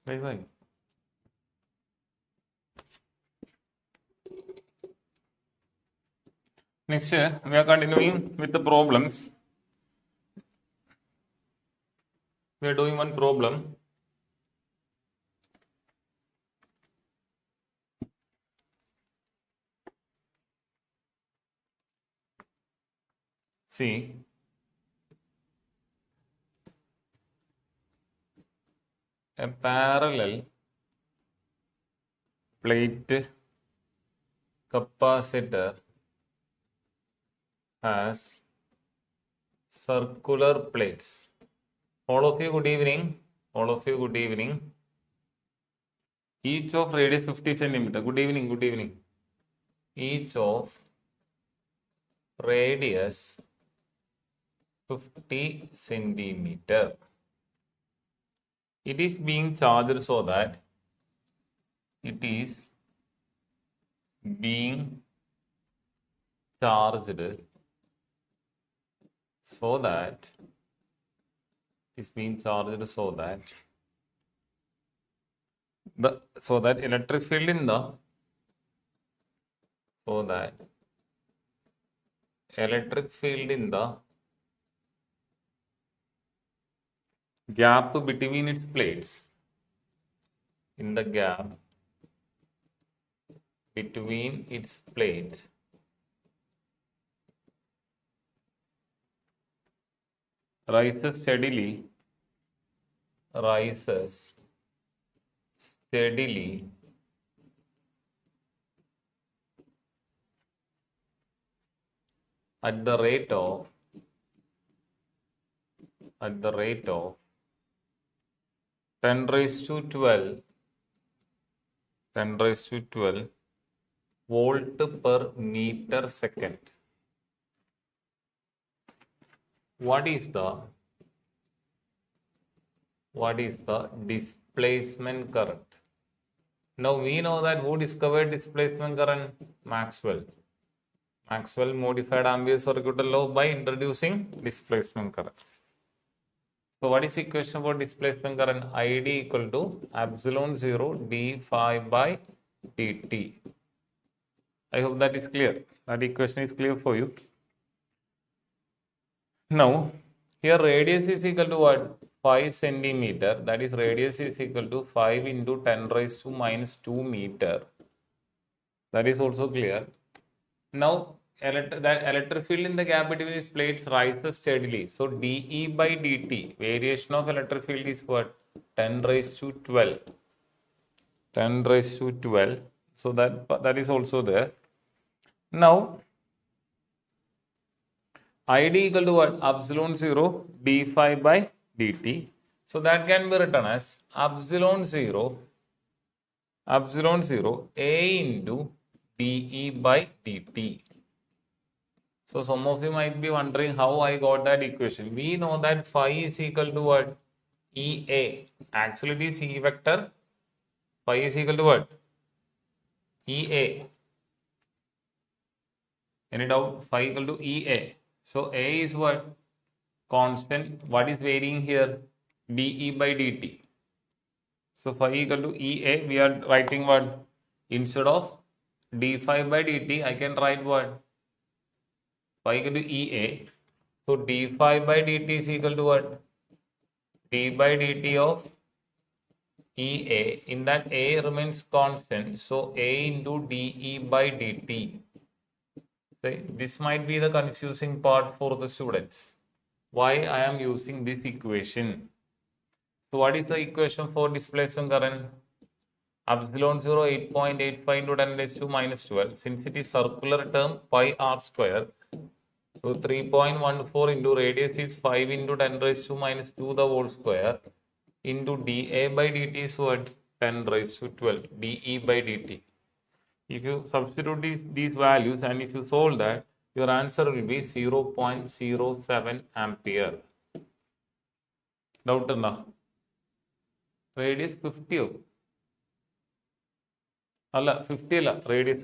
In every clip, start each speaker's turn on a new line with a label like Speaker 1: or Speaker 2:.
Speaker 1: Bye. Next, we are continuing with the problems. We are doing one problem. See, a parallel plate capacitor has circular plates. All of you, good evening. All of you, good evening. Each of radius 50 centimeter. Good evening, good evening. Each of radius 50 centimeter. It is being charged so that it is being charged so that electric field in the gap between its plates, rises steadily at the rate of 10 raised to 12 volt per meter second. What is the displacement current? Now we know that who discovered displacement current? Maxwell. Maxwell modified ambient circuit law by introducing displacement current. So what is the equation for displacement current? ID equal to epsilon 0 d phi by dt. I hope that is clear. That equation is clear for you. Now, here radius is equal to what? 5 centimeter. That is, radius is equal to 5 into 10 raised to minus 2 meter. That is also clear. Now, that electric field in the gap between its plates rises steadily. So, dE by dt, variation of electric field is what? 10 raised to 12. 10 raised to 12. So, that is also there. Now, ID equal to what? Epsilon 0 d phi by dt. So, that can be written as epsilon 0 A into dE by dt. So, some of you might be wondering how I got that equation. We know that phi is equal to what? EA. Actually, it is E vector. Phi is equal to what? EA. Any doubt? Phi equal to EA. So, A is what? Constant. What is varying here? dE by dt. So, phi equal to EA. We are writing what? Instead of d phi by dt, I can write what? Phi equal to EA. So, d phi by dt is equal to what? d by dt of EA. In that, A remains constant. So, A into dE by dt. This might be the confusing part for the students. Why I am using this equation? So, what is the equation for displacement current? Epsilon 0 8.85 into 10 raised to minus 12. Since it is circular term, pi r square. So, 3.14 into radius is 5 into 10 raised to minus 2 the whole square into dA by dt is what? 10 raised to 12 dE by dt. If you substitute these values and if you solve that, your answer will be 0.07 ampere. Doubt enough. Radius 50. Alla, 50 alla. Radius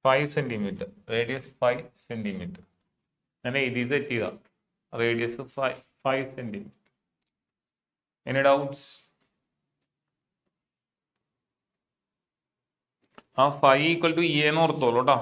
Speaker 1: 5 centimeter. Radius 5 centimeter. And this is radius 5 centimeter. Any doubts? Phi equal to E എന്ന് ഓർത്തോളൂ കേട്ടോ.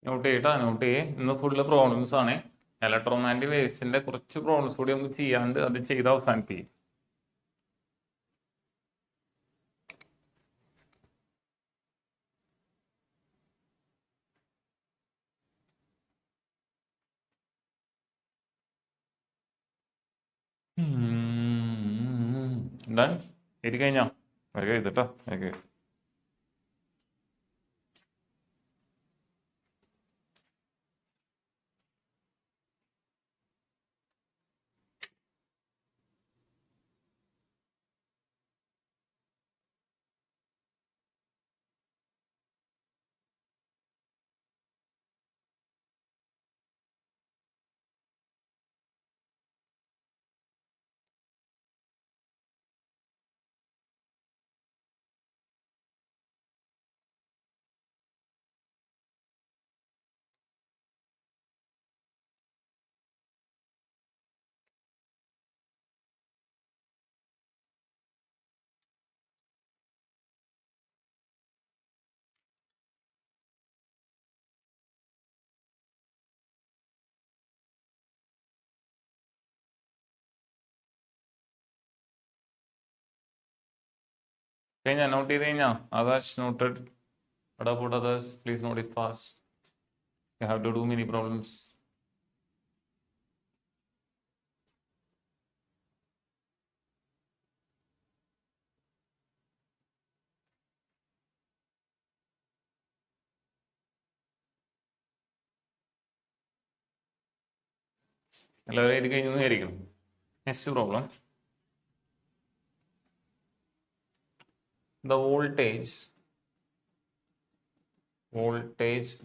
Speaker 1: Not ചെയ്യട്ടാ, not ചെയ്യേ. ഇന്ന് full problems ആണ്. Electromagnetic വേവ്സിന്റെ കുറച്ച് problems കൂടി നമുക്ക് ചെയ്യാണ്ട് അത് ചെയ്ത് അവസാനിപ്പിക്കും. ഡൺ. എഴുതി കഴിഞ്ഞാ വേഗം എഴുതട്ടോ, വേഗം എഴുതി. കഴിഞ്ഞാ നോട്ട് ചെയ്ത് കഴിഞ്ഞാ? Others noted. What about others? Please note it fast. You have to do many problems. എല്ലാവരും എഴുതി കഴിഞ്ഞു വിചാരിക്കണം. Next problem. The voltage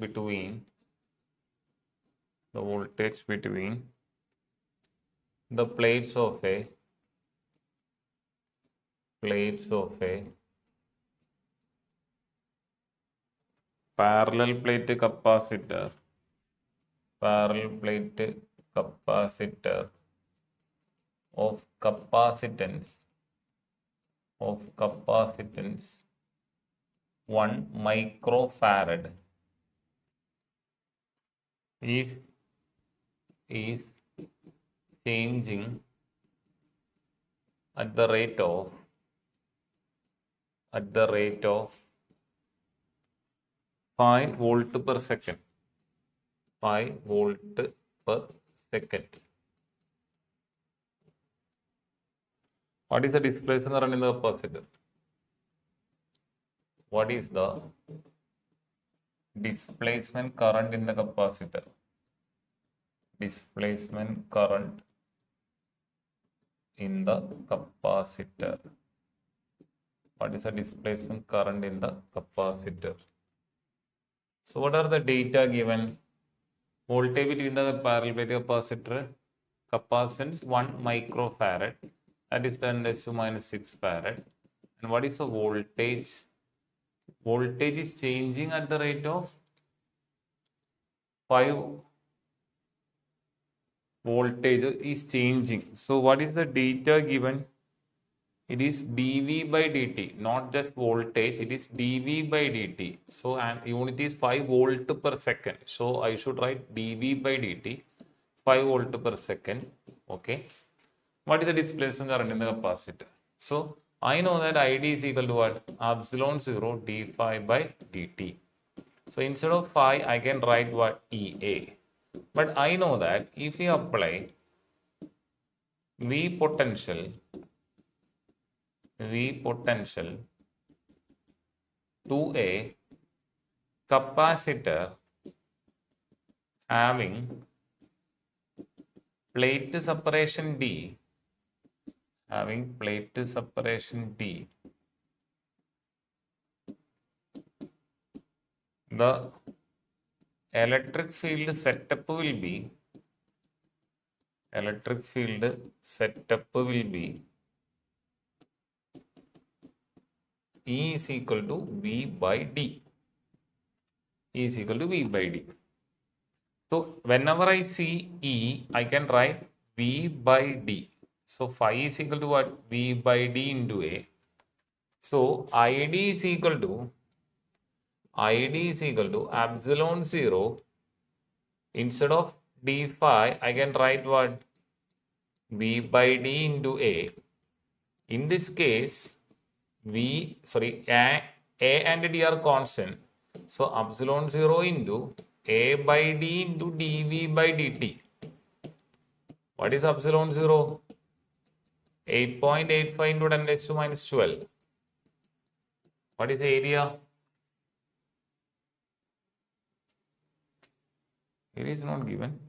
Speaker 1: between the plates of a parallel plate capacitor of capacitance 1 microfarad is changing at the rate of 5 volt per second. 5 volt per second. What is the displacement current in the capacitor? What is the displacement current in the capacitor? Displacement current in the capacitor. What is the displacement current in the capacitor? So what are the data given? Voltage between the parallel plate capacitor, capacitance 1 microfarad, that is 10 raised to minus 6 farad. And what is the voltage? Voltage is changing at the rate of 5. Voltage is changing. So what is the data given? It is dV by dt, not just voltage, it is dV by dt. So and unit is 5 volt per second. So I should write dV by dt, 5 volt per second. Okay. What is the displacement current in the capacitor? So I know that ID is equal to what? Epsilon 0 d phi by dt. So instead of phi, I can write what? EA. But I know that if we apply V potential to a capacitor having plate separation D, the electric field setup will be E is equal to V by D. So whenever I see E, I can write V by D. So phi is equal to what? V by D into A. So ID is equal to epsilon 0. Instead of d phi, I can write what? V by D into A. In this case, A and D are constant. So epsilon 0 into A by D into dV by dt. What is epsilon 0? 8.85 into 10 raised to minus 12. What is the area? Area is not given.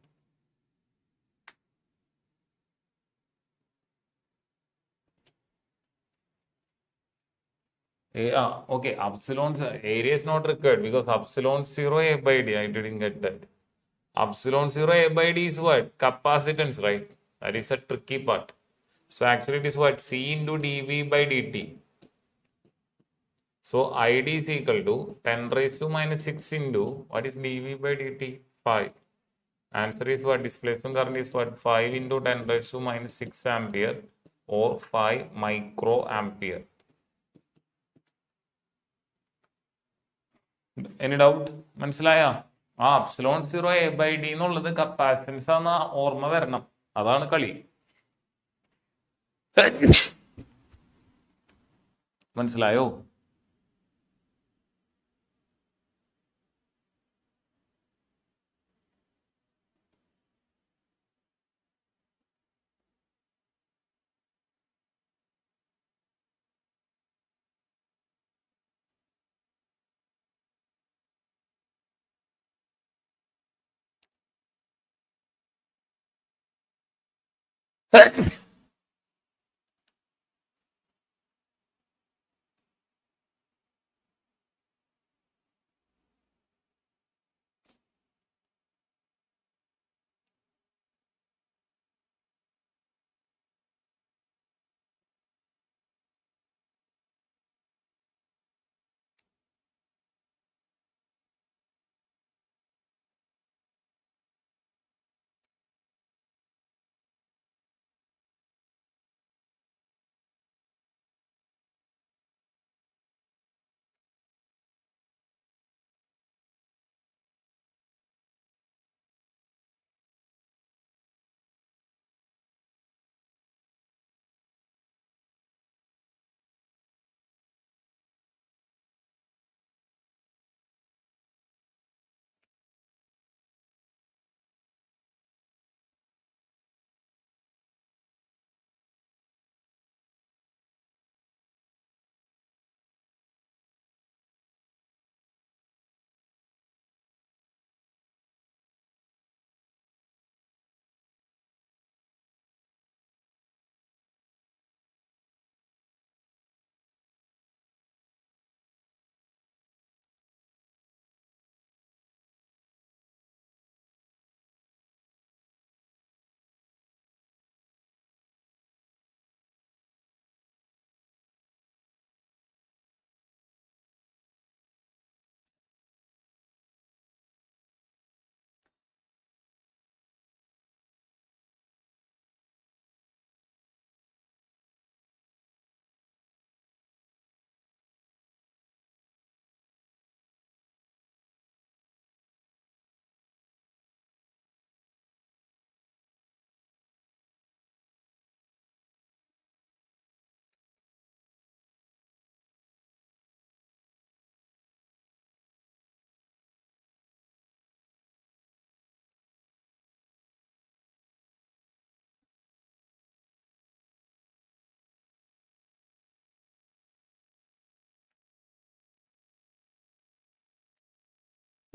Speaker 1: Okay, epsilon area is not required because epsilon 0 A by D. I didn't get that. Epsilon 0 A by D is what? Capacitance, right? That is a tricky part. So actually it is what? C into dV by dt. So ID is equal to 10 raised to minus 6 into what is dV by dt? 5. Answer is what? Displacement current is what? 5 into 10 raised to minus 6 ampere or 5 microampere. Any doubt? മനസ്സിലായ? epsilon 0 A by D എന്നുള്ളത് capacitance എന്ന ഓർമ്മ വരണം. അതാണ് കളി. മനസ്സിലായോ?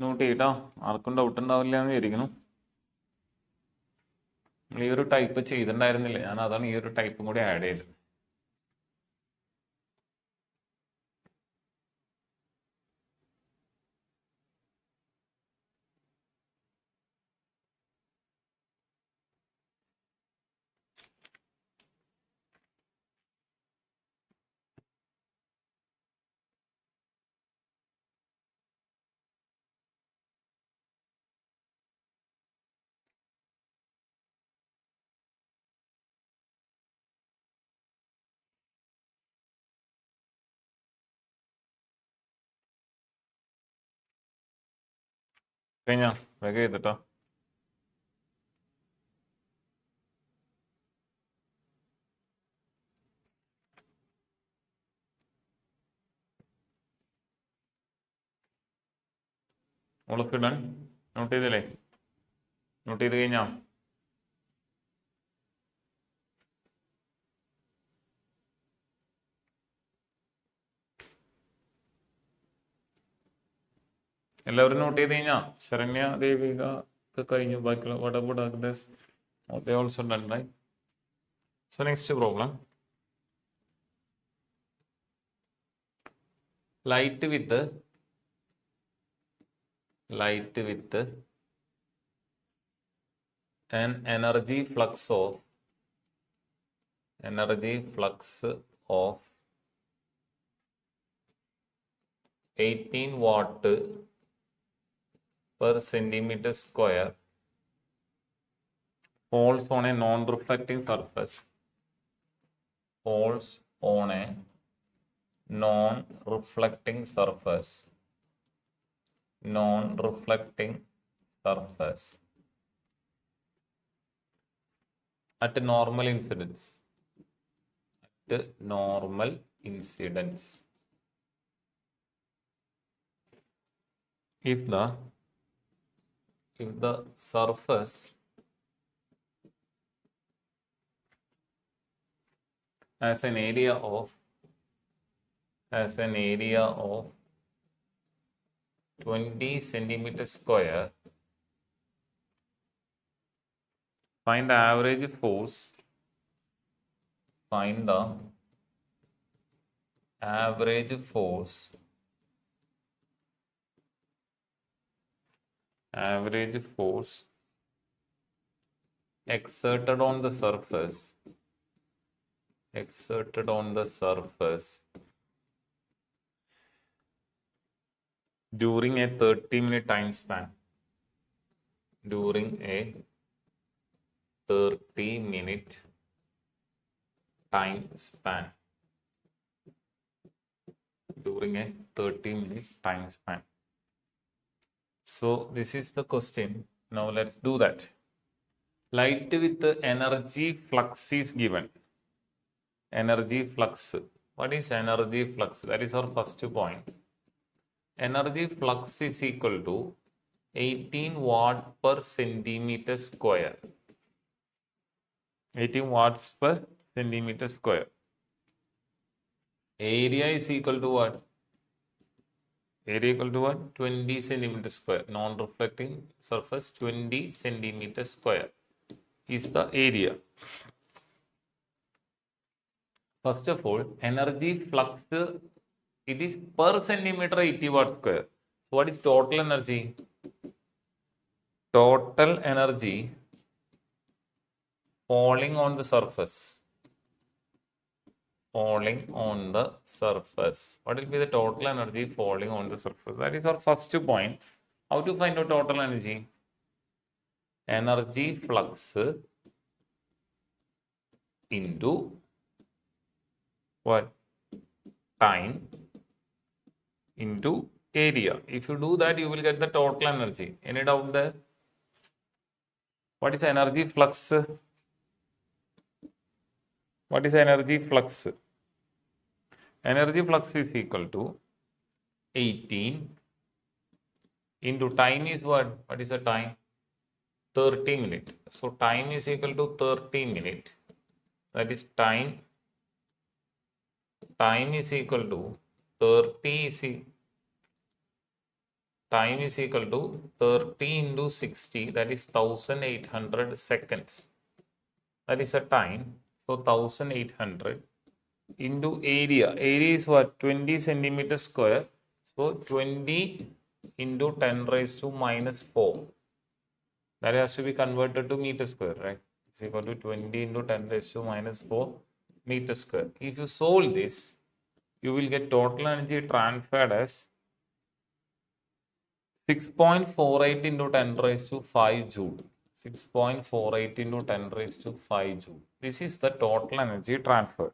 Speaker 1: Not ചെയ്യട്ടോ, ആർക്കും ഡൗട്ട് ഉണ്ടാവില്ല എന്ന് വിചാരിക്കുന്നു. നമ്മൾ ഈ ഒരു ടൈപ്പ് ചെയ്തിട്ടുണ്ടായിരുന്നില്ല, ഞാൻ അതാണ് ഈ ഒരു ടൈപ്പും കൂടി ആഡ് ചെയ്തത്. കഴിഞ്ഞാ വേഗം ചെയ്തിട്ടോ. ഓളൊക്കെ ഡൺ? നോട്ട് ചെയ്തില്ലേ? നോട്ട് ചെയ്ത് കഴിഞ്ഞാ എല്ലാവരും നോട്ട് ചെയ്ത് കഴിഞ്ഞാ? ശരണ്യ, ദേവിക ഒക്കെ കഴിഞ്ഞു. ബാക്കിയുള്ള what about Agnes? Oh, they also done, right? So next problem. Light with an energy flux of 18 watt per centimeter square falls on a non-reflecting surface. Falls on a non-reflecting surface. Non-reflecting surface at normal incidence. At normal incidence. If the surface has an area of 20 centimeters square, find the average force. Find the average force exerted on the surface during a 30-minute time span. During a 30-minute time span. So this is the question. Now let's do that. Light with the energy flux is given. Energy flux. What is energy flux? That is our first point. Energy flux is equal to 18 watt per centimeter square. 18 watts per centimeter square. Area is equal to what? Area equal to what? 20 centimeter square. Non-reflecting surface 20 centimeter square is the area. First of all, energy flux, it is per centimeter 80 watt square. So what is total energy? Total energy falling on the surface. Falling on the surface. What will be the total energy falling on the surface? That is our first point. How to find out total energy? Energy flux into what? Time into area. If you do that, you will get the total energy. Any doubt there? What is energy flux? What is energy flux? Energy flux is equal to 18 into time is what? What is the time? 30 minutes. So time is equal to 30 minutes. That is time is equal to 30 is time is equal to 30 into 60, that is 1800 seconds. That is a time. So 1800 into area. Area is what? 20 centimeters square. So 20 into 10 raised to minus 4. That has to be converted to meter square, right? It's equal to 20 into 10 raised to minus 4 meter square. If you solve this, you will get total energy transferred as 6.48 into 10 raised to 5 joule. 6.48 into 10 raised to 5 joule. This is the total energy transferred.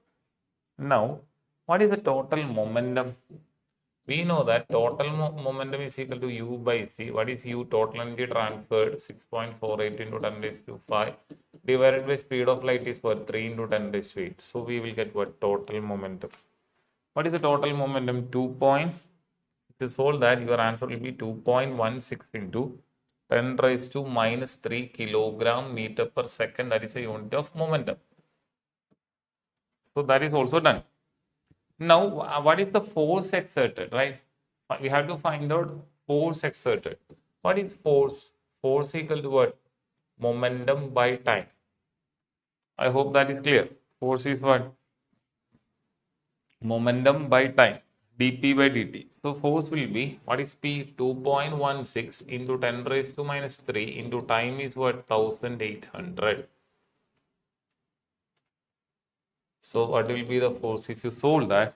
Speaker 1: Now, what is the total momentum? We know that total momentum is equal to U by C. What is U? Total energy transferred 6.48 into 10 raised to 5 divided by speed of light is what? 3 into 10 raised to 8. So we will get what? Total momentum. What is the total momentum? 2. To solve that, your answer will be 2.16 into 10 raised to minus 3 kilogram meter per second. That is a unit of momentum. So that is also done. Now, what is the force exerted, right? We have to find out force exerted. What is force? Force equal to what? Momentum by time. I hope that is clear. Force is what? Momentum by time. dP by dt. So force will be, what is P? 2.16 into 10 raised to minus 3 into time is what? 1800. So what will be the force? If you solve that,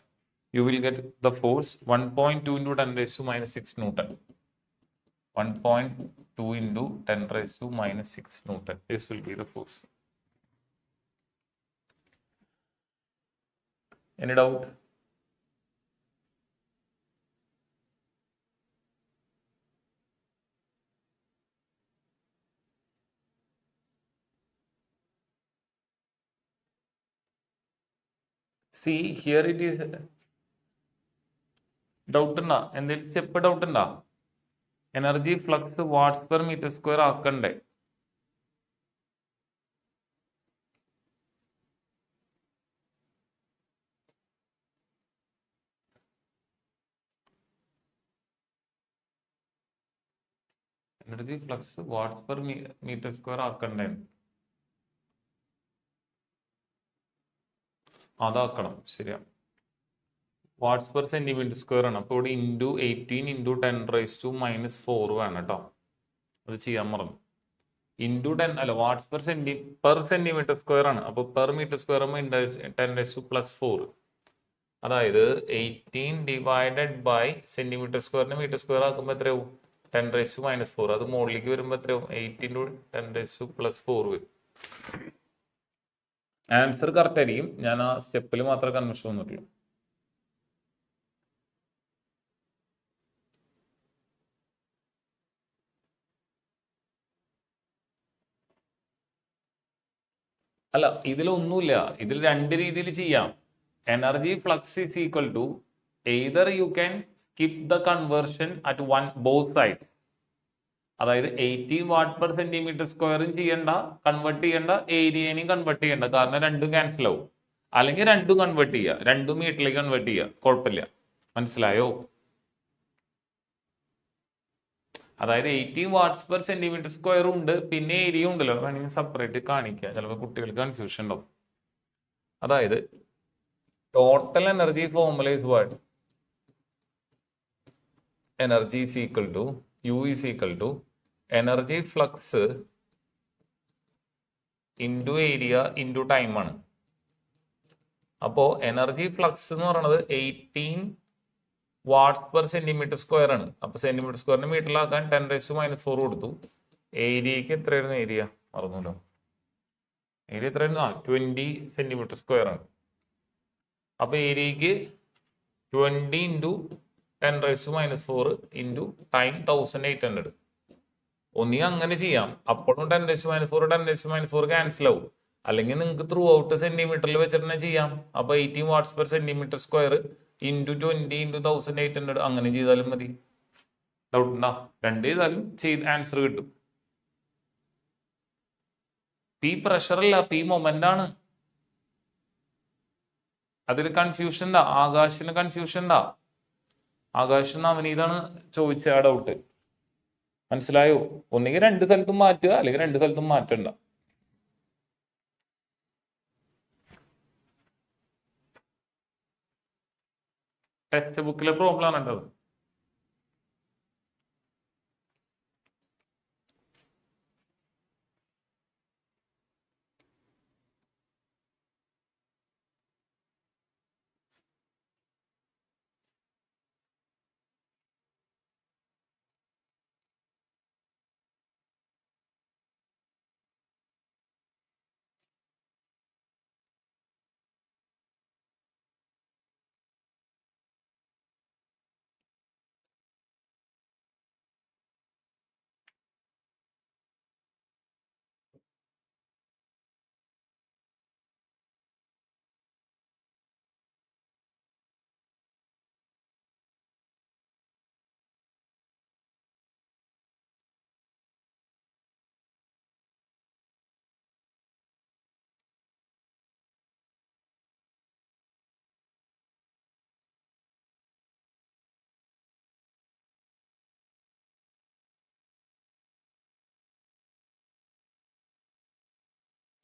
Speaker 1: you will get the force 1.2 into 10 raised to minus 6 Newton. 1.2 into 10 raised to minus 6 Newton. This will be the force. Any doubt? See, here it is. Doubt na? എന്തെങ്കിലും step doubt ഉണ്ടോ? Energy flux watts per metre square ആക്കണ്ടേ? Energy flux watts per metre square ആക്കണ്ടേ? അതാക്കണം. ശരിയാ. Watts per centimetre square ആണ്. അപ്പോൾ ഇവിടെ into 18 into 10 raise to minus 4 വേണം കേട്ടോ. അത് ചെയ്യാൻ മറന്നു. ഇൻറ്റു 10 അല്ല, വാട്ട്സ് പെർ സെന്റിമീറ്റർ സ്ക്വയർ ആണ്. അപ്പോൾ പെർ മീറ്റർ സ്ക്വയർ ആകുമ്പോൾ 10 റൈസ് ടു പ്ലസ് 4. അതായത് 18 ഡിവൈഡഡ് ബൈ സെന്റിമീറ്റർ സ്ക്വയറിന് മീറ്റർ സ്ക്വയർ ആക്കുമ്പോൾ എത്രയാവും? 10 റൈസ് ടു മൈനസ് 4. അത് മുകളിലേക്ക് വരുമ്പോൾ എത്രയാവും? 8 ഇൻറ്റു 10 റൈസ് ടു പ്ലസ് 4 വരും. ആൻസർ കറക്റ്റ് ആയിരിക്കും. ഞാൻ ആ സ്റ്റെപ്പിൽ മാത്രമേ കൺഫ്യൂഷൻ വന്നിട്ടുള്ളൂ. അല്ല, ഇതിലൊന്നുമില്ല. ഇതിൽ രണ്ട് രീതിയിൽ ചെയ്യാം. Energy flux is equal to either you can skip the conversion at both sides. അതായത് 18 വാട്ട് പെർ സെന്റിമീറ്റർ സ്ക്വയറും ചെയ്യണ്ട, കൺവേർട്ട് ചെയ്യണ്ട, ഏരിയനെയും കൺവേർട്ട് ചെയ്യണ്ട, കാരണം രണ്ടും ക്യാൻസൽ ആവും. അല്ലെങ്കിൽ രണ്ടും കൺവേർട്ട് ചെയ്യുക, രണ്ടും മീറ്ററിലേക്ക് കൺവേർട്ട് ചെയ്യുക, കുഴപ്പമില്ല. മനസ്സിലായോ? അതായത് 18 വാട്ട്സ് പെർ സെന്റിമീറ്റർ സ്ക്വയർ ഉണ്ട്, പിന്നെ ഏരിയ ഉണ്ടല്ലോ, വേണമെങ്കിൽ സെപ്പറേറ്റ് കാണിക്കുക, ചിലപ്പോൾ കുട്ടികൾക്ക് കൺഫ്യൂഷൻ ഉണ്ടാവും. അതായത് total energy formula is what? Energy is equal to U is equal to energy flux into area into time ആണ്. അപ്പോൾ എനർജി ഫ്ലക്സ് എന്ന് പറയുന്നത് 18 വാട്ട്സ് പെർ സെന്റിമീറ്റർ സ്ക്വയർ ആണ്. അപ്പൊ സെന്റിമീറ്റർ സ്ക്വയറിന് മീറ്ററിലാക്കാൻ 10 റൈസ് ടു മൈനസ് 4 കൊടുത്തു. ഏരിയക്ക് എത്രയായിരുന്നു? ഏരിയ മറന്നല്ലോ. ഏരിയ എത്രയായിരുന്നു? 20 സെന്റിമീറ്റർ സ്ക്വയർ ആണ്. അപ്പൊ ഏരിയക്ക് 20 into 10 raise to minus 4 into time 1800. ഒന്നീ അങ്ങനെ ചെയ്യാം. അപ്പോഴും 10 raise to minus 4 10 raise to minus 4 cancel ആവും. അല്ലെങ്കിൽ നിങ്ങൾക്ക് ത്രൂ ഔട്ട് സെന്റിമീറ്ററിൽ വെച്ചിട്ട് തന്നെ ചെയ്യാം. അപ്പൊ 18 watts per centimetre square into 20 into 1800 അങ്ങനെ ചെയ്താലും മതി. ഡൗട്ട് ഉണ്ടോ? രണ്ട് ചെയ്താലും ആൻസർ കിട്ടും. പി പ്രഷർ അല്ല, പി മൊമെന്റ് ആണ്. അതിൽ കൺഫ്യൂഷൻ ഉണ്ടാ? ആകാശത്തിന് കൺഫ്യൂഷൻ ഉണ്ടാ? ആകാശ് നവനീതാണ് ചോദിച്ച ആ ഡൗട്ട്. മനസ്സിലായോ? ഒന്നുകിൽ 2 സ്ഥലത്തും മാറ്റുക, അല്ലെങ്കിൽ 2 സ്ഥലത്തും മാറ്റണ്ട. ടെക്സ്റ്റ് ബുക്കിലെ പ്രോബ്ലം ആണ് ഉണ്ടത്.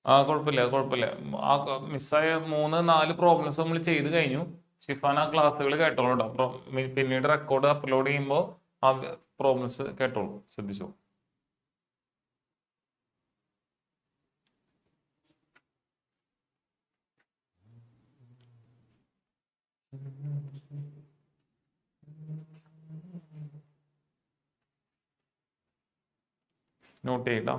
Speaker 1: കുഴപ്പമില്ല. ആ മിസ്സായ 3-4 പ്രോബ്ലംസ് നമ്മൾ ചെയ്ത് കഴിഞ്ഞു. ഷിഫാൻ ആ ക്ലാസ്സുകൾ കേട്ടോളൂ. പിന്നീട് റെക്കോർഡ് അപ്ലോഡ് ചെയ്യുമ്പോൾ ആ പ്രോബ്ലംസ് കേട്ടോളൂ, ശ്രദ്ധിച്ചോ. നോട്ട് ചെയ്യട്ടോ.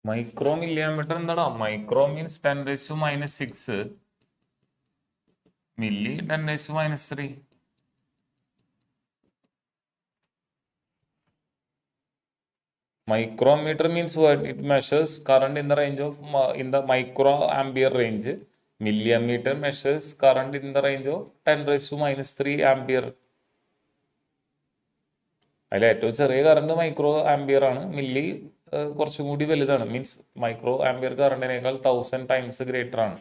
Speaker 1: മൈക്രോ മില്ലിയാമീറ്റർ എന്താടാ? Micro means 10⁻⁻6, milli 10⁻⁻3. Micrometer means what? It measures current in the range of in the microampere range. Millimeter measures current in the range of 10⁻⁻3 ampere. അതിൽ ഏറ്റവും ചെറിയ കറണ്ട് മൈക്രോ ആംബിയർ ആണ്. Milli കുറച്ചും കൂടി വലുതാണ്. Means micro ampere കറണ്ടിനേക്കാൾ 1000 times greater ആണ്.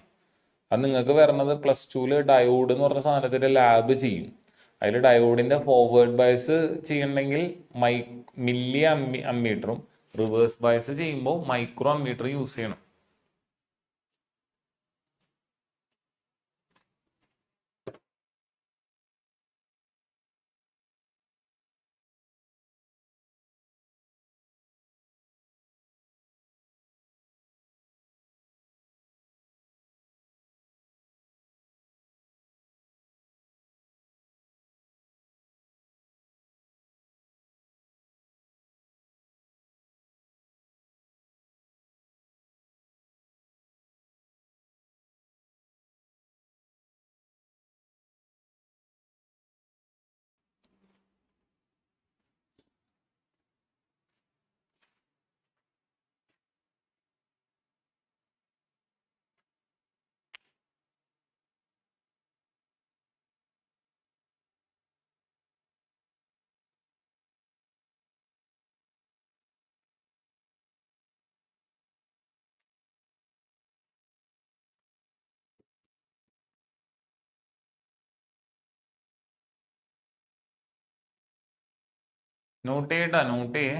Speaker 1: അത് നിങ്ങൾക്ക് വരണത് +2 ഡയോഡ് എന്ന് പറഞ്ഞ സാധനത്തിന്റെ ലാബ് ചെയ്യും. അതിൽ ഡയോഡിന്റെ ഫോർവേഡ് ബയസ് ചെയ്യണമെങ്കിൽ മില്ലി അമ്മീറ്ററും റിവേഴ്സ് ബയസ് ചെയ്യുമ്പോൾ മൈക്രോ അമ്മീറ്റർ യൂസ് ചെയ്യണം. നോട്ട് ചെയ്യേ.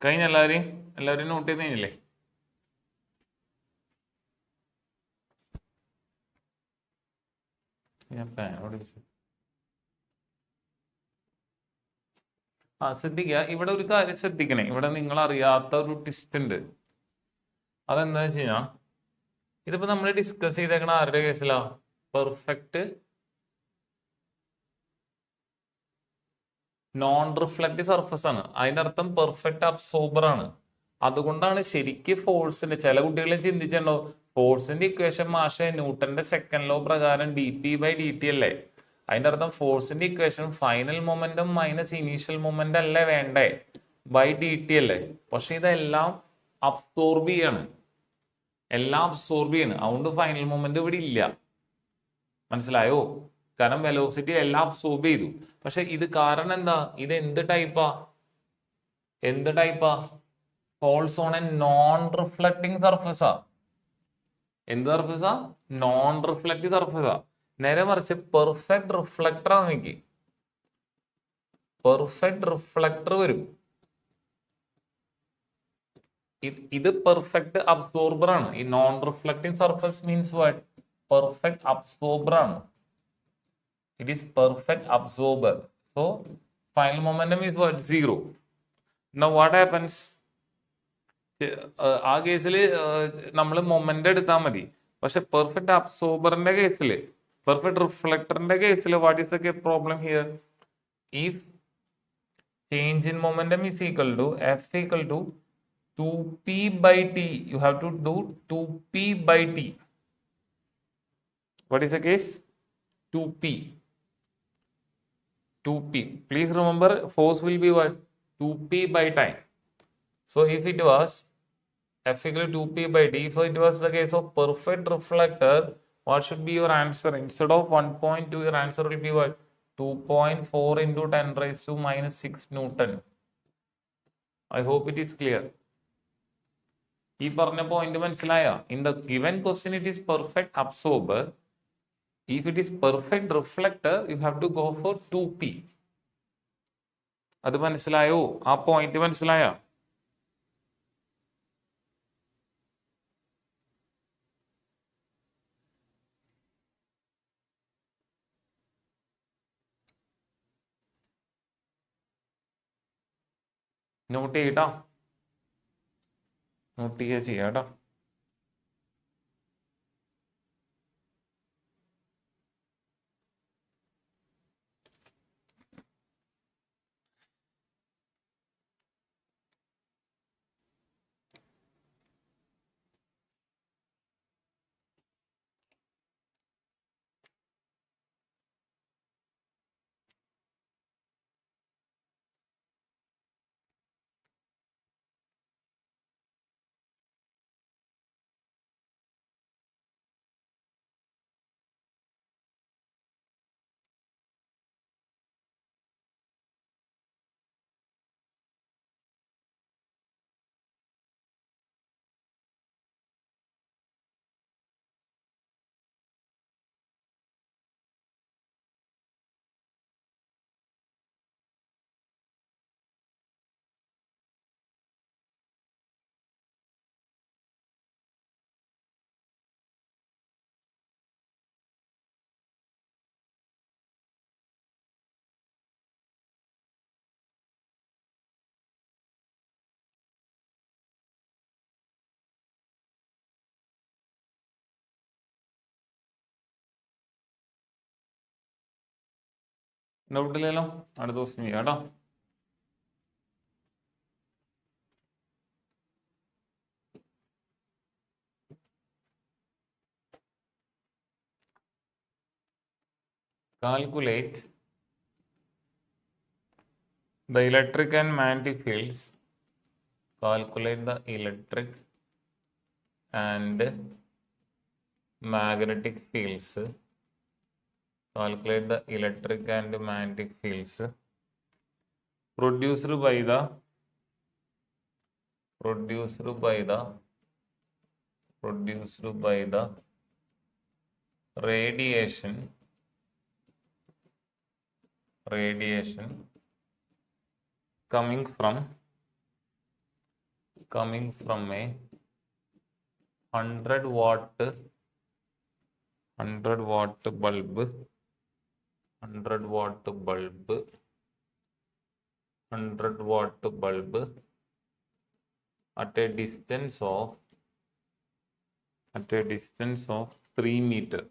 Speaker 1: കഴിഞ്ഞ എല്ലാവരും നോട്ട് ചെയ്ത് കഴിഞ്ഞില്ലേ? ഞാൻ ശ്രദ്ധിക്കുക, ഇവിടെ ഒരു കാര്യം ശ്രദ്ധിക്കണേ. ഇവിടെ നിങ്ങൾ അറിയാത്ത ഒരു ട്വിസ്റ്റ് ഉണ്ട്. അതെന്താ വെച്ച് കഴിഞ്ഞാൽ, ഇതിപ്പോ നമ്മൾ ഡിസ്കസ് ചെയ്തേക്കണ ആരുടെ കേസിലാ? പെർഫെക്റ്റ് നോൺ റിഫ്ലക്റ്റീവ് സർഫസ് ആണ്. അതിന്റെ അർത്ഥം പെർഫെക്റ്റ് അബ്സോർബർ ആണ്. അതുകൊണ്ടാണ് ശരിക്ക് ഫോഴ്സിന്റെ, ചില കുട്ടികളെ ചിന്തിച്ചിട്ടുണ്ടോ, ഫോഴ്സിന്റെ ഇക്വേഷൻ മാഷെ ന്യൂട്ടന്റെ സെക്കൻഡ് ലോ പ്രകാരം dp/dt അല്ലേ? അതിന്റെ അർത്ഥം ഫോഴ്സിന്റെ equation final momentum minus initial moment അല്ലേ വേണ്ടേ, ബൈ dt അല്ലേ? പക്ഷെ ഇതെല്ലാം അബ്സോർബ് ചെയ്യാണ്, എല്ലാം അബ്സോർബ് ചെയ്യാണ്. അതുകൊണ്ട് ഫൈനൽ മൊമെന്റ് ഇവിടെ ഇല്ല. മനസ്സിലായോ? കാരണം വെലോസിറ്റി എല്ലാം അബ്സോർബ് ചെയ്തു. പക്ഷെ ഇത് കാരണം എന്താ? ഇത് എന്ത് ടൈപ്പാ? Falls on a non reflecting സർഫസാ. എന്ത് സർഫസാ? Non reflective സർഫസാ. നേരെ മറിച്ച് പെർഫെക്റ്റ് റിഫ്ലക്ടർ ആണ്. എനിക്ക് പെർഫെക്റ്റ് റിഫ്ലക്ടർ വരും. ഇത് പെർഫെക്റ്റ് അബ്സോർബർ ആണ്. ഈ non reflecting surface means what? Perfect absorber ആണ്. It is perfect absorber. So final momentum is what? 0. Now what happens? ആ കേസിൽ നമ്മൾ മൊമെന്റ് എടുത്താൽ മതി. പക്ഷെ പെർഫെക്റ്റ് അബ്സോർബറിന്റെ കേസിൽ, പെർഫെക്റ്റ് റിഫ്ലക്ടറിന്റെ കേസിൽ, what is the problem here? If change in momentum is equal to F equal to 2p/t, you have to do 2p/t. What is the case? 2p. Please remember, force will be what? 2p by time. So if it was F equal to 2p/t, if it was the case of perfect reflector, what should be your answer? Instead of 1.2, your answer will be what? 2.4 into 10 raised to minus 6 Newton. I hope it is clear. ഈ പറഞ്ഞ point മനസ്സിലായ? In the given question it is perfect absorber. If it is perfect reflector, you have to go for 2p. അത് മനസ്സിലായോ? ആ point മനസ്സിലായ? Not ചെയ്യട്ടോ, not ചെയ്യുക ചെയ്യാട്ടോ. ഡൗട്ടില്ലല്ലോ? അടുത്ത ദിവസം ചെയ്യാം കേട്ടോ. Calculate the electric and magnetic fields. Calculate the electric and magnetic fields. Calculate the electric and magnetic fields produced by the radiation coming from a 100 watt bulb, 100 watt bulb at a distance of 3 meter.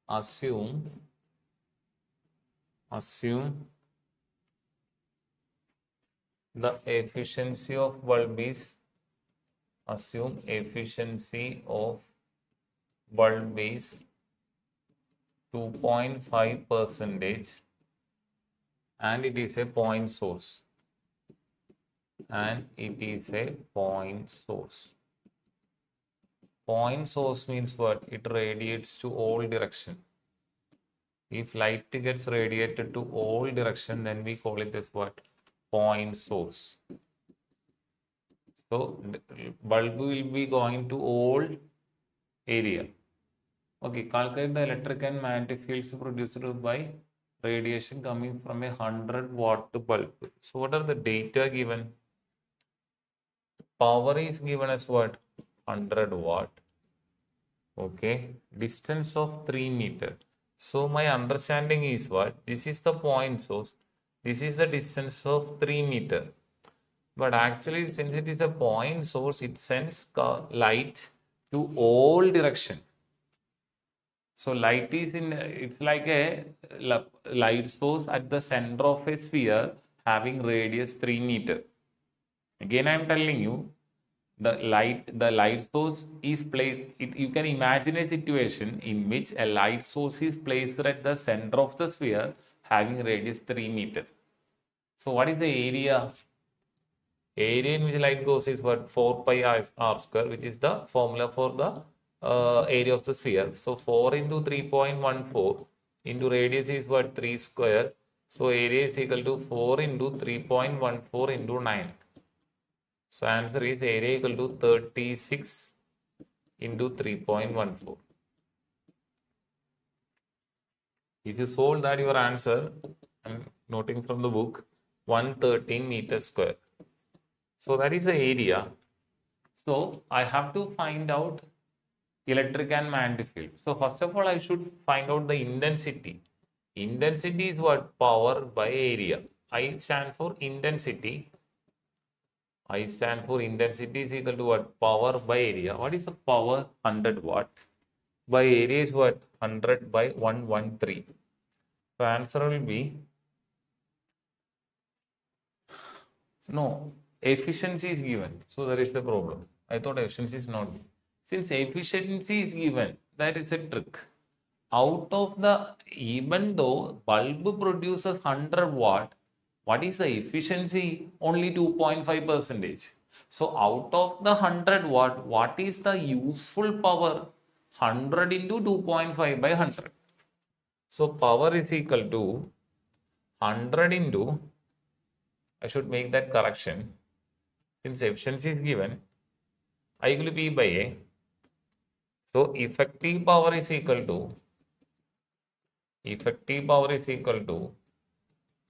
Speaker 1: Assume the efficiency of bulb is 2.5% and it is a point source. Point source means what? It radiates to all direction. If light gets radiated to all direction, then we call it as what? Point source. So bulb will be going to all area. Okay, calculate the electric and magnetic fields produced by radiation coming from a 100 watt bulb. So what are the data given? Power is given as what? 100 watt. Okay, distance of 3 meter. So my understanding is what? This is the point source. This is the distance of 3 meter. But actually, since it is a point source, it sends light to all direction. So light is it's like a light source at the center of a sphere having radius 3 meter. Again, I am telling you, the light source is placed. You can imagine a situation in which a light source is placed at the center of the sphere having radius 3 meter. So what is the area? Area in which light goes is what? 4 pi r square, which is the formula for the area of the sphere. So 4 into 3.14 into radius is what? 3 square. So area is equal to 4 into 3.14 into 9. So answer is area equal to 36 into 3.14. If you solve that, your answer, I'm noting from the book, 113 meters square. So that is the area. So I have to find out electric and magnetic field. So first of all, I should find out the intensity. Intensity is what? Power by area. I stand for intensity. Intensity is equal to what? Power by area. What is the power? 100 watt. By area is what? 100 by 113. So answer will be, no, efficiency is given. So there is the problem. I thought efficiency is not given. Since efficiency is given, that is a trick. Out of even though bulb produces 100 watt, what is the efficiency? Only 2.5%. So out of the 100 watt, what is the useful power? 100 into 2.5 by 100. So power is equal to 100 into, I should make that correction. Since efficiency is given, I equal to P by A. So effective power is equal to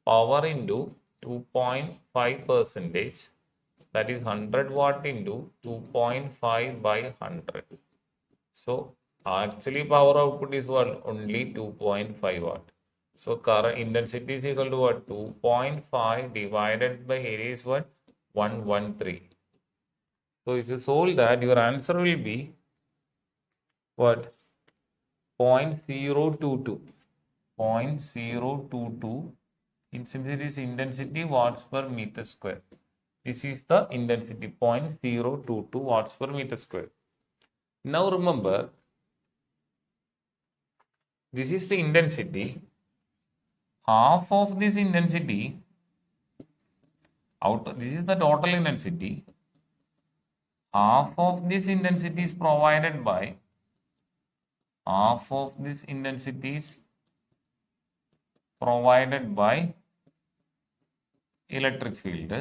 Speaker 1: power into 2.5%, that is 100 watt into 2.5 by 100. So actually power output is what? Only 2.5 watt. So current intensity is equal to what? 2.5 divided by area is what? 113. So if you solve that, your answer will be what? 0.022. 0.022. Since it is intensity watts per meter square. This is the intensity, 0.022 watts per meter square. Now remember, this is the intensity. Half of this intensity, this is the total intensity. Half of this intensity is provided by electric field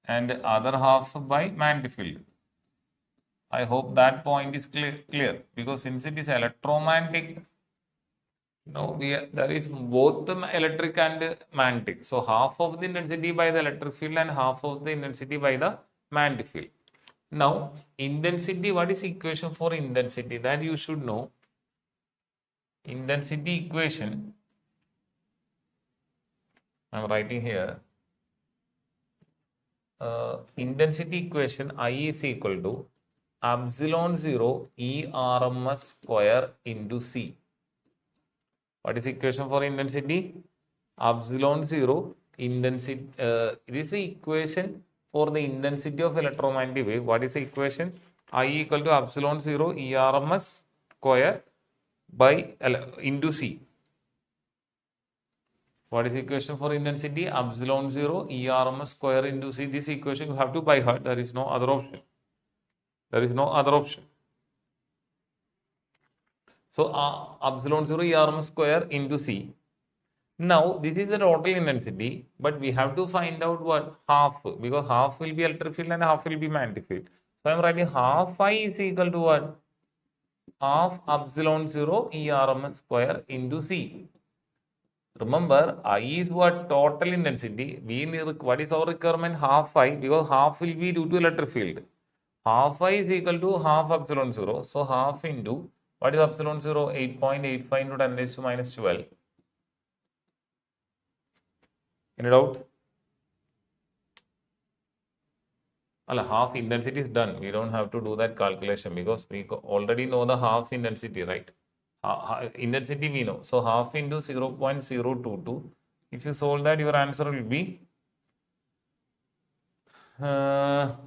Speaker 1: and the other half by magnetic field. I hope that point is clear because since it is electromagnetic, No, there is both the electric and magnetic. So half of the intensity by the electric field and half of the intensity by the magnetic field. Now, intensity, what is equation for intensity? That you should know. Intensity equation, I am writing here. Intensity equation I is equal to epsilon 0 E RMS square into C. What is the equation for intensity? Epsilon 0 intensity. This is the equation for the intensity of electromagnetic wave. What is the equation? I equal to epsilon 0 ERMS square by into C. What is the equation for intensity? Epsilon 0 ERMS square into C. This equation you have to by heart. There is no other option. There is no other option. So epsilon 0 ERMS square into C. Now, this is the total intensity, but we have to find out what? Half, because half will be electric field and half will be magnetic field. So, I am writing half I is equal to what? Half epsilon 0 ERMS square into C. Remember, I is what? Total intensity. What is our requirement? Half I, because half will be due to electric field. Half I is equal to half epsilon 0. So, half into, what is epsilon 0? 8.85 into 10 raised to minus 12. Any doubt? Half intensity is done. We don't have to do that calculation because we already know the half intensity, right? Intensity we know. So half into 0.022. If you solve that, your answer will be half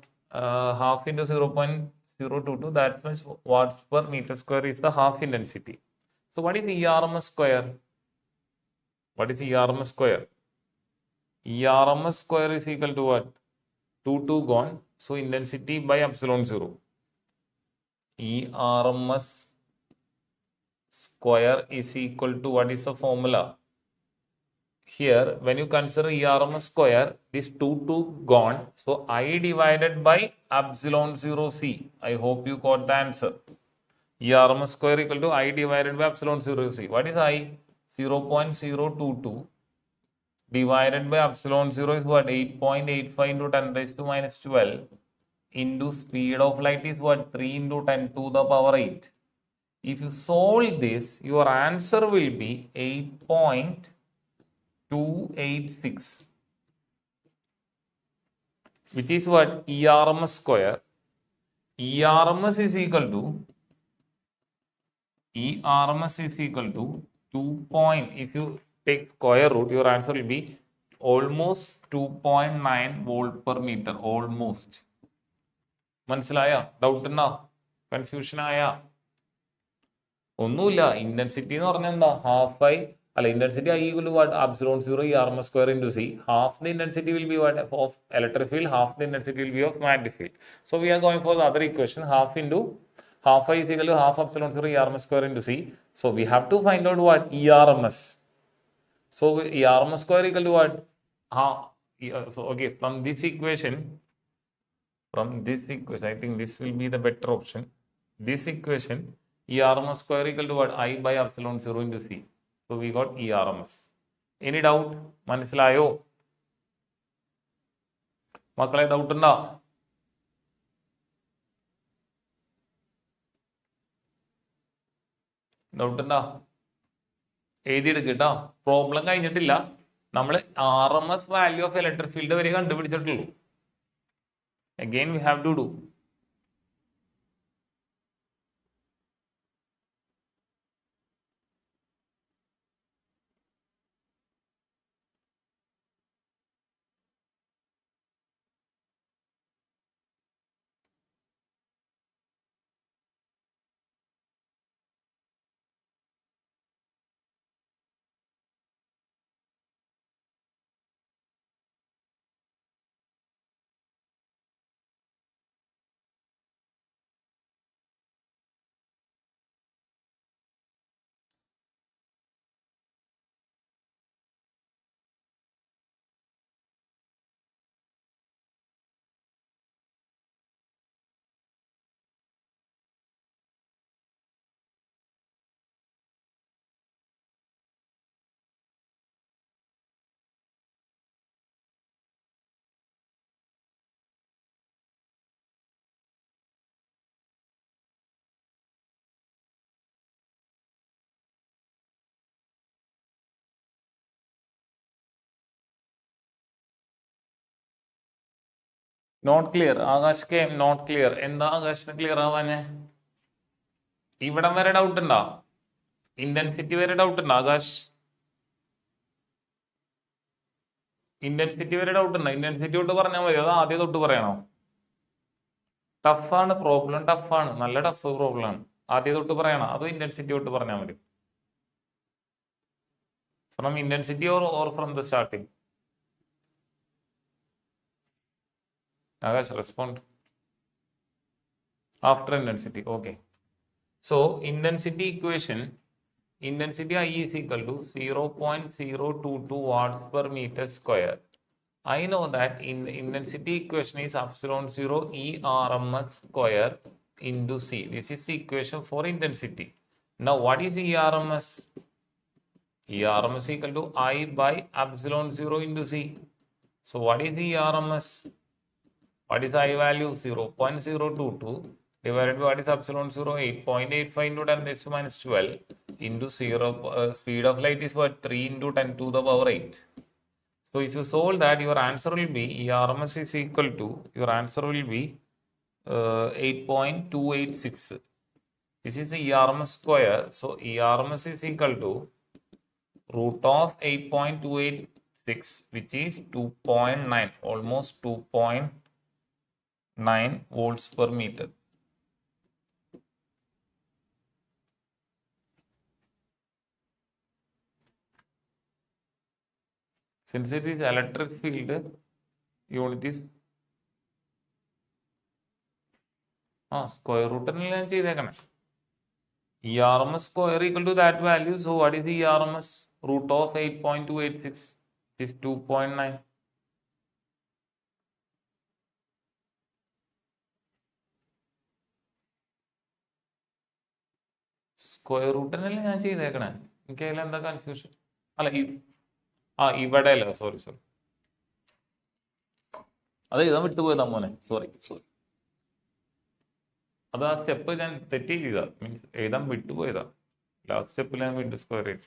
Speaker 1: into 0.022. That's much watts per meter square is the half intensity. So what is ERMS square? What is ERMS square? ERMS square is equal to what? 2 gone. So intensity by epsilon 0. ERMS square is equal to, what is the formula? Here, when you consider ERMS square, this 2 gone. So I divided by epsilon 0 C. I hope you got the answer. ERMS square equal to I divided by epsilon 0 C. What is I? 0.022 divided by epsilon 0 is what? 8.85 into 10 raised to minus 12 into speed of light is what? 3 into 10 to the power 8. If you solve this, your answer will be 8.286, which is what? ERMS square. ERMS is equal to 2 point. If you take square root, your answer will be almost 2.9 volt per meter. Almost. മനസ്സിലായ? Doubt ഉണ്ടോ? Confusion ആയ? ഒന്നുമില്ല. Intensity എന്ന് പറഞ്ഞാൽ എന്താ? Half I intensity I equal to what? Epsilon 0 ERMS square into C. Half the intensity will be what? Of electric field, half the intensity will be of magnetic field. So we are going for the other equation. Half I is equal to half epsilon 0 ERMS square into C. So we have to find out what? ERMS. So ERMS square equal to what? So okay, from this equation, I think this will be the better option. This equation, ERMS square equal to what? I by epsilon 0 into C. So we got ERMS. Any doubt? മനസ്സിലായോ? മക്കളെ doubt ഉണ്ടോ? Doubt ഉണ്ടോ? എഴുതിയെടുക്കട്ടോ. Problem കഴിഞ്ഞിട്ടില്ല. നമ്മൾ RMS value of electric field വരെ കണ്ടുപിടിച്ചിട്ടുള്ളൂ. Again we have to do. Not clear. Akash കെ not clear. എന്താ ആകാശിന് ക്ലിയർ ആവാന്? ഇവിടം വരെ ഡൗട്ട് ഉണ്ടോ? ഇന്റൻസിറ്റി വരെ ഡൗട്ട് ഉണ്ടോ ആകാശ്? ഇന്റൻസിറ്റി വരെ ഡൗട്ട് ഉണ്ടോ? ഇന്റൻസിറ്റി തൊട്ട് പറഞ്ഞാൽ മതി, അത് ആദ്യം തൊട്ട് പറയണോ? ടഫാണ് പ്രോബ്ലം, ടഫാണ്, നല്ല ടഫ് പ്രോബ്ലം ആണ്. ആദ്യം തൊട്ട് പറയണം അതോ ഇന്റൻസിറ്റി തൊട്ട് പറഞ്ഞാൽ മതി? From intensity or from the starting? Akash, respond. After intensity, okay. So, intensity equation, intensity I is equal to 0.022 watts per meter square. I know that in the intensity equation is epsilon 0 E RMS square into C. This is the equation for intensity. Now, what is E RMS? E RMS equal to I by epsilon 0 into C. So, what is the E RMS? What is I value? 0.022 divided by what is epsilon 0? 8.85 into 10 raised to minus 12 into 0. Speed of light is what? 3 into 10 to the power 8. So if you solve that, your answer will be ERMS is equal to, your answer will be 8.286. This is the ERMS square. So ERMS is equal to root of 8.286, which is 2.9, almost 2.9 volts per meter. Since it is electric field, unit is square root. ERMS square equal to that value. So what is the ERMS? Root of 8.286 is 2.9. Square റൂട്ടിനല്ലേ ഞാൻ ചെയ്തേക്കണേ. എനിക്ക് അതിൽ എന്താ confusion? അല്ല ഇവിടെ അല്ല, sorry, അത് എഴുതാൻ വിട്ടുപോയതാ മോനെ, സോറി. അത് ആ സ്റ്റെപ്പ് ഞാൻ തെറ്റി ചെയ്താ, മീൻസ് എഴുതാൻ വിട്ടുപോയതാ. ലാസ്റ്റ് സ്റ്റെപ്പിൽ ഞാൻ വീണ്ടും സ്ക്വയർ ചെയ്തു.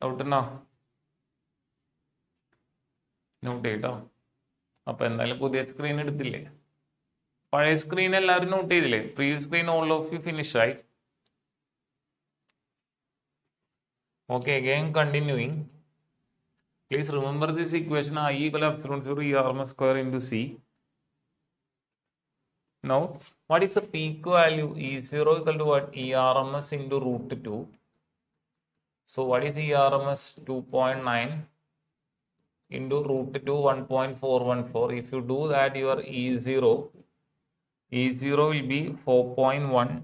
Speaker 1: ഡൗട്ടുണ്ടോ? നോട്ട് ചെയ്തോ? അപ്പൊ എന്തായാലും പുതിയ സ്ക്രീൻ എടുത്തില്ലേ? പഴയ സ്ക്രീൻ എല്ലാവരും നോട്ട് ചെയ്തില്ലേ? Previous screen all of you finish, right? Okay, again continuing. Please remember this equation I equal to epsilon 0 ERMS square into C. Now, what is the peak value? E0 equal to what? ERMS into root 2. So, what is ERMS? 2.9 into root 2, 1.414. If you do that, your E0 will be 4.1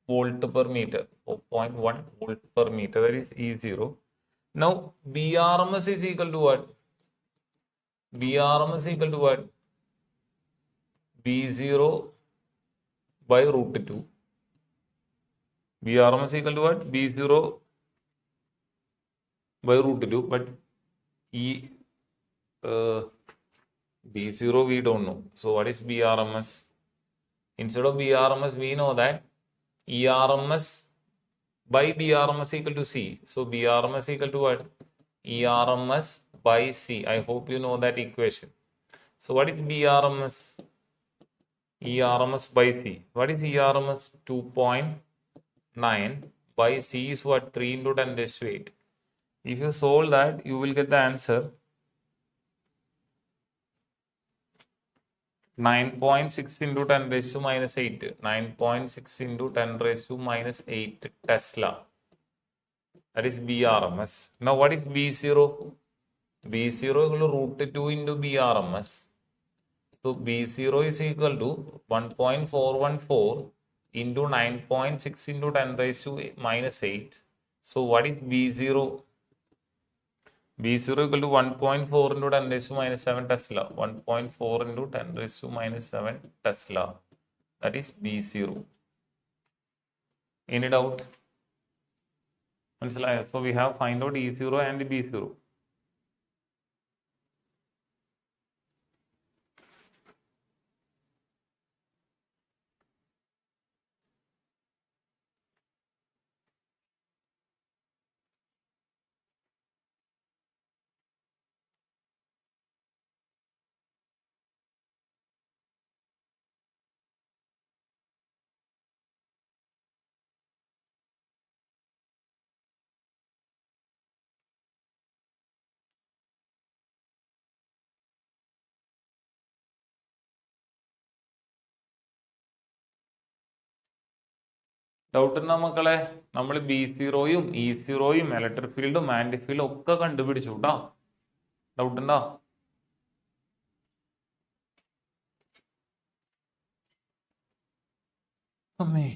Speaker 1: volt per meter. 4.1 volt per meter. That is E0. Now, BRMS is equal to what? BRMS equal to what? B0 by root 2. BRMS equal to what? B0 by root 2. But B0 we don't know. So, what is BRMS? Instead of BRMS, we know that ERMS by BRMS equal to C. So BRMS equal to what? ERMS by C. I hope you know that equation. So what is BRMS? ERMS by C. What is ERMS? 2.9 by C is what? 3 into 10 raised to 8. If you solve that, you will get the answer 9.6 into 10 raised to minus 8. 9.6 into 10 raised to minus 8 Tesla. That is BRMS. Now, what is B0? B0 equal to root 2 into BRMS. So, B0 is equal to 1.414 into 9.6 into 10 raised to minus 8. So, what is B0? B0 equal to 1.4 into 10 raised to minus 7 Tesla. 1.4 into 10 raised to minus 7 Tesla. That is B0. Any doubt? മനസ്സിലായോ? So we have find out E0 and B0. Doubt ഉണ്ടോ മക്കളെ? നമ്മൾ B0യും E0യും electric ഫീൽഡും magnetic ഫീൽഡും ഒക്കെ കണ്ടുപിടിച്ചു കേട്ടോ. Doubt ഉണ്ടോ? അമ്മേ,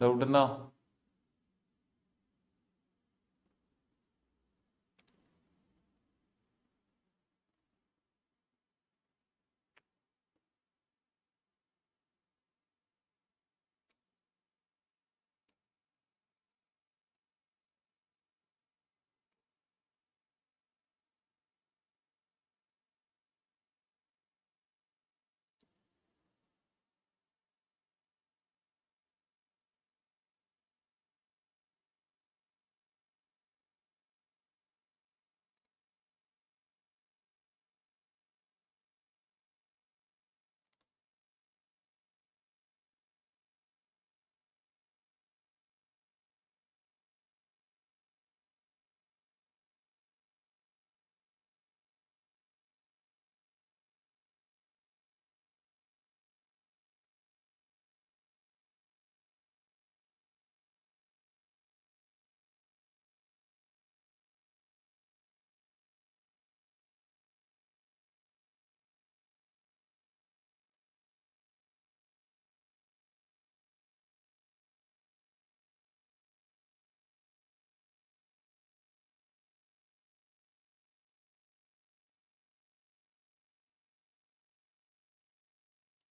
Speaker 1: ഡൗട്ട് ഉണ്ടോ?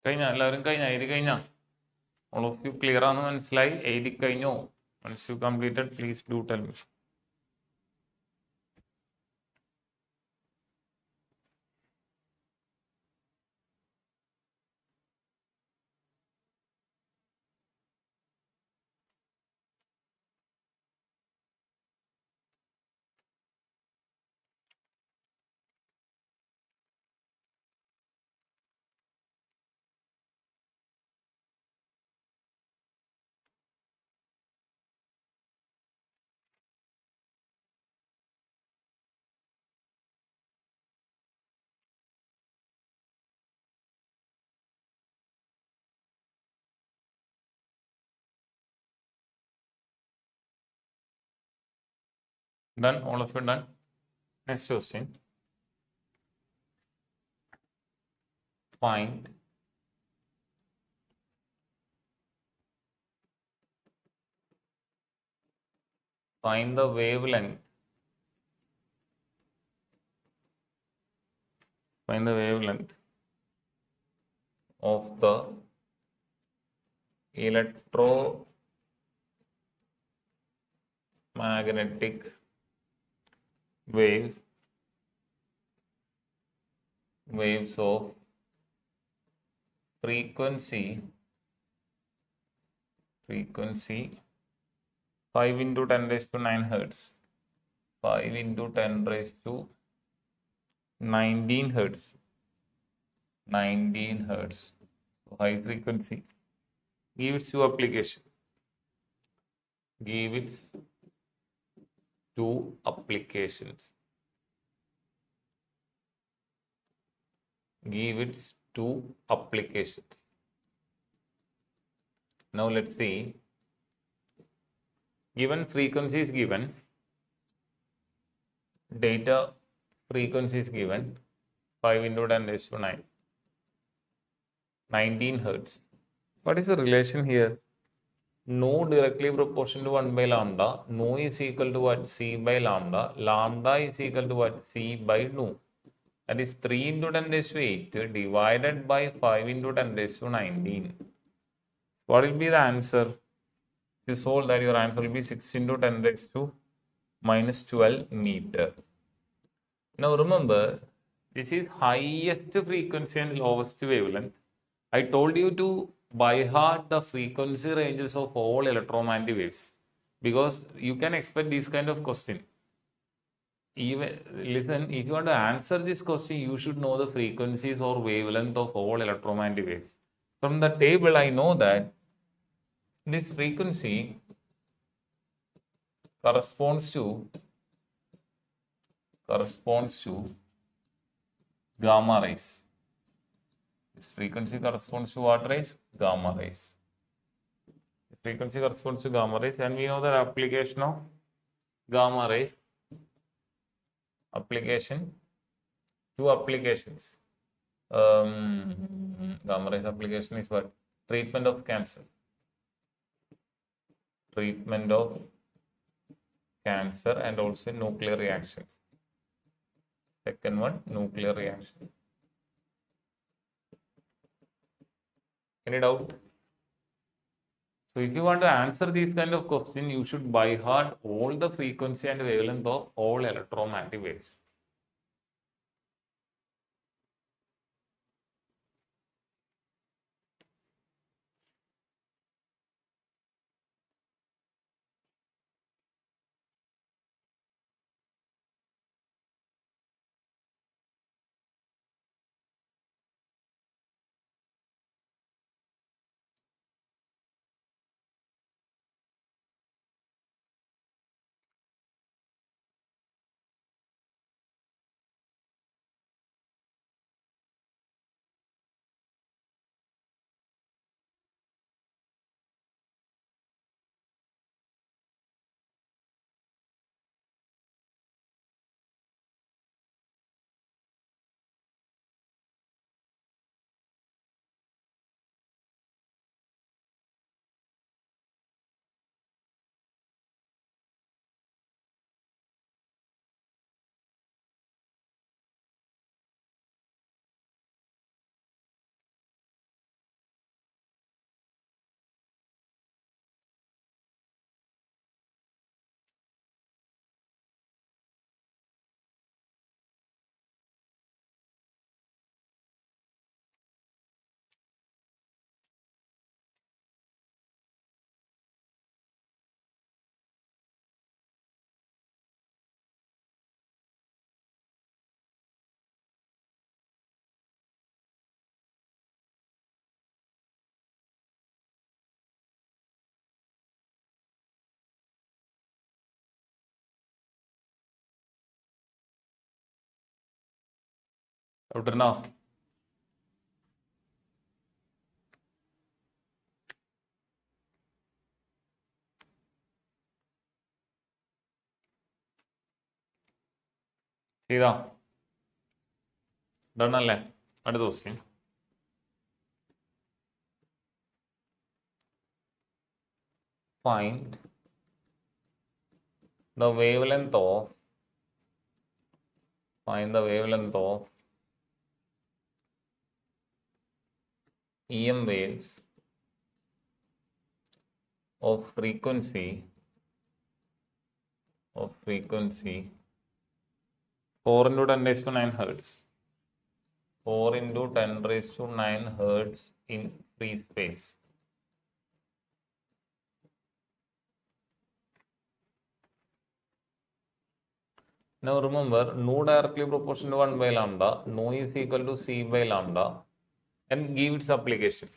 Speaker 1: കഴിഞ്ഞ എല്ലാവരും കഴിഞ്ഞ എഴുതി കഴിഞ്ഞ? ഓൾ ഓഫ് യു ക്ലിയർ ആണെന്ന് മനസ്സിലായി? എഴുതി കഴിഞ്ഞോ? Once you completed please do tell me. Done? All of you done? Next question. Find the wavelength. Find the wavelength of the electromagnetic waves of frequency 5 into 10 raised to 9 hertz. 5 into 10 raised to 19 hertz. 19 hertz. So high frequency. Give its two application. Give its two applications. Give its two applications. Now let's see. Given frequency is given, data frequency is given, 5 into 10 raised to 9, 19 hertz. What is the relation here? No directly proportional to 1 by lambda. No is equal to what? C by lambda. Lambda is equal to what? C by nu. That is 3 into 10 raised to 8 divided by 5 into 10 raised to 19. What will be the answer? You solve that, your answer will be 6 into 10 raised to minus 12 meter. Now remember, this is highest frequency and lowest wavelength. I told you to by heart the frequency ranges of all electromagnetic waves, because you can expect this kind of question. Even listen, if you want to answer this question, you should know the frequencies or wavelength of all electromagnetic waves. From the table, I know that this frequency corresponds to gamma rays. This frequency corresponds to what rays? Gamma rays. This frequency corresponds to gamma rays, and we know the application of gamma rays. Two applications. Gamma rays application is what? Treatment of cancer. Treatment of cancer and also nuclear reactions. Second one, nuclear reaction. Any doubt? So if you want to answer these kind of questions, you should by heart all the frequency and wavelength of all electromagnetic waves. Out now. ചെയ്താ done അല്ലേ? അടുത്ത question. Find the wavelength of EM waves of frequency 4 into 10 raised to 9 hertz. 4 into 10 raised to 9 hertz in free space. Now remember, nu directly proportional to 1 by lambda, nu is equal to C by lambda, and give its application.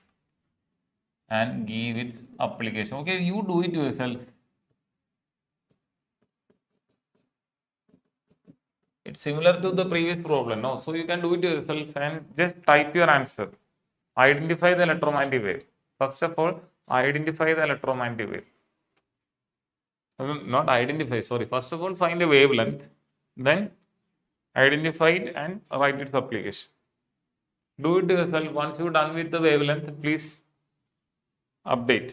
Speaker 1: Okay, you do it yourself. It's similar to the previous problem, no? So you can do it yourself and just type your answer. Identify the electromagnetic wave. First of all, identify the electromagnetic wave. Not identify, sorry. First of all, find a wavelength, then identify it and write its application. Do it yourself. Once you're done with the wavelength, please update.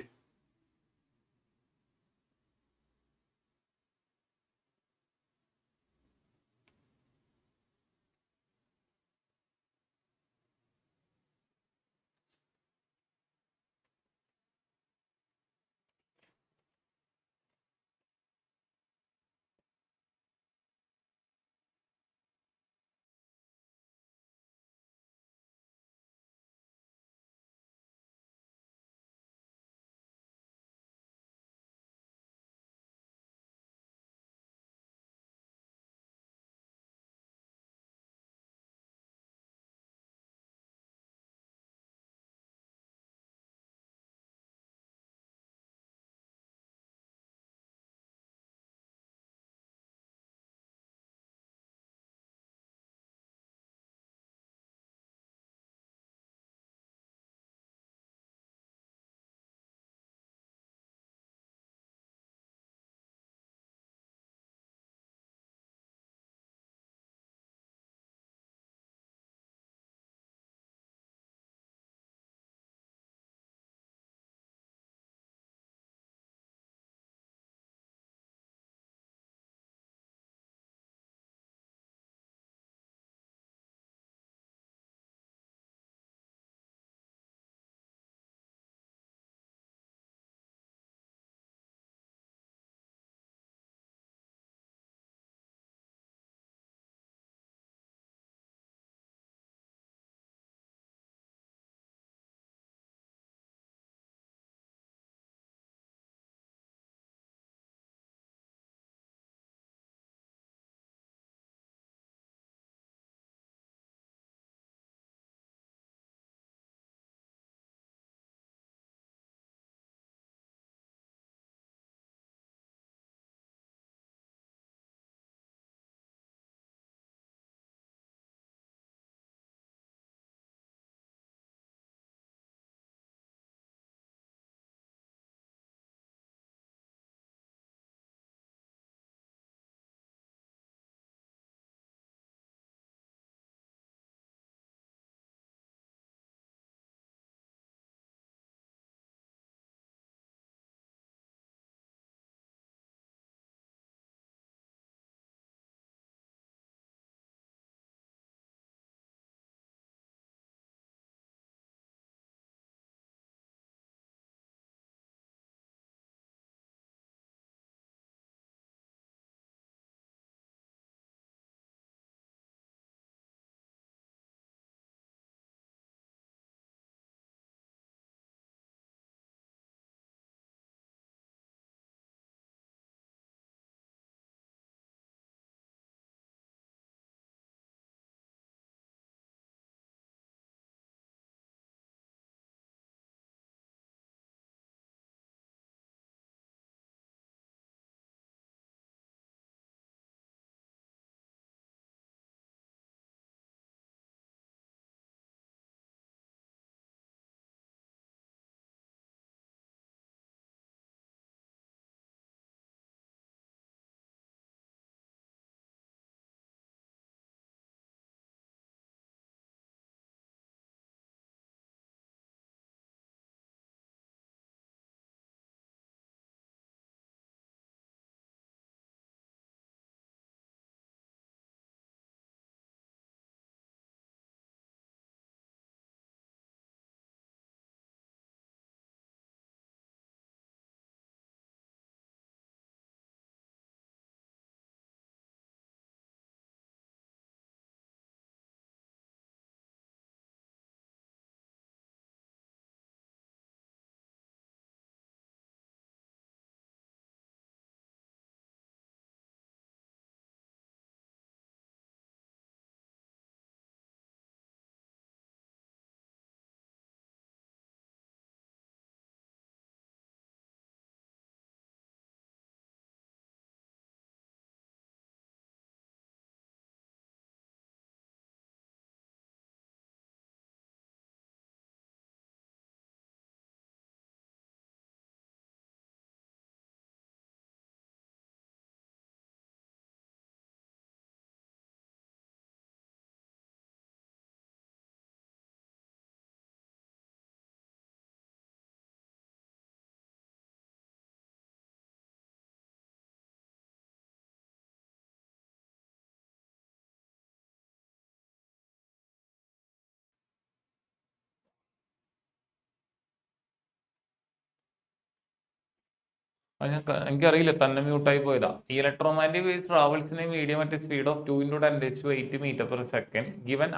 Speaker 1: എനിക്കറിയില്ല, തന്നെ മ്യൂട്ടായി പോയതാ. Electromagnetic wave travels in a medium at a speed of 2 into 10⁸ meter per second. Given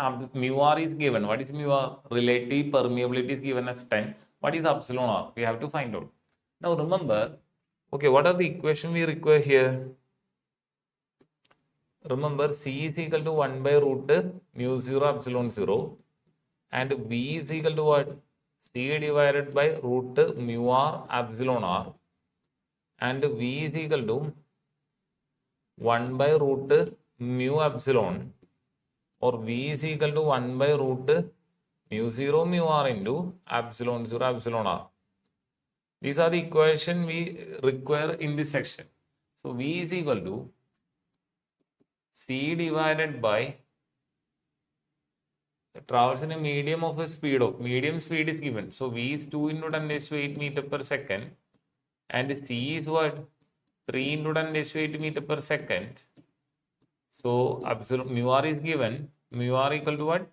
Speaker 1: mu r is given. What is mu r? Relative permeability is given as 10. What is epsilon r? We have to find out. Now remember, okay, what are the equation we require here? Remember, C is equal to 1 by root mu 0 epsilon 0, and V is equal to what? C divided by root mu r epsilon r, and V is equal to 1 by root mu epsilon, or V is equal to 1 by root mu 0 mu r into epsilon 0 epsilon r. These are the equation we require in this section. So V is equal to C divided by, travels in a medium of a speed of, medium speed is given. So V is 2 into 10⁸ meter per second, and C is what? 3 into 10⁸ meter per second. So epsilon mu r is given. Mu r equal to what?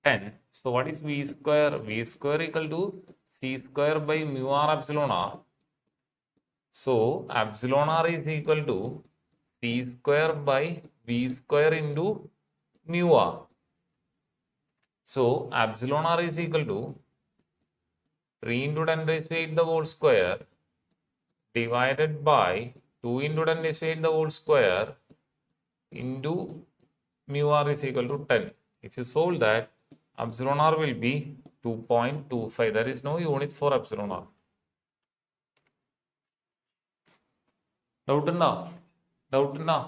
Speaker 1: 10. So what is V square? V square equal to C square by mu r epsilon r. So epsilon r is equal to C square by V square into mu r. So epsilon r is equal to 3 into 10⁸ the whole square divided by 2 into 10⁸ the whole square into mu r is equal to 10. If you solve that, epsilon r will be 2.25. There is no unit for epsilon r. Doubt undo? Doubt undo? Doubt undo?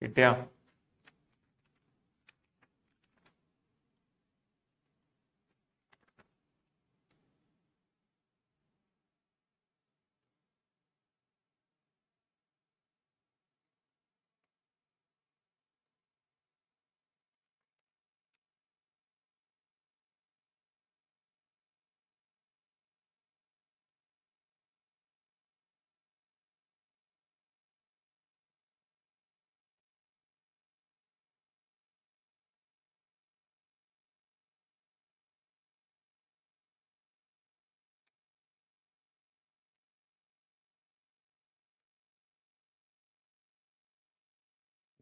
Speaker 1: കിട്ടിയാ?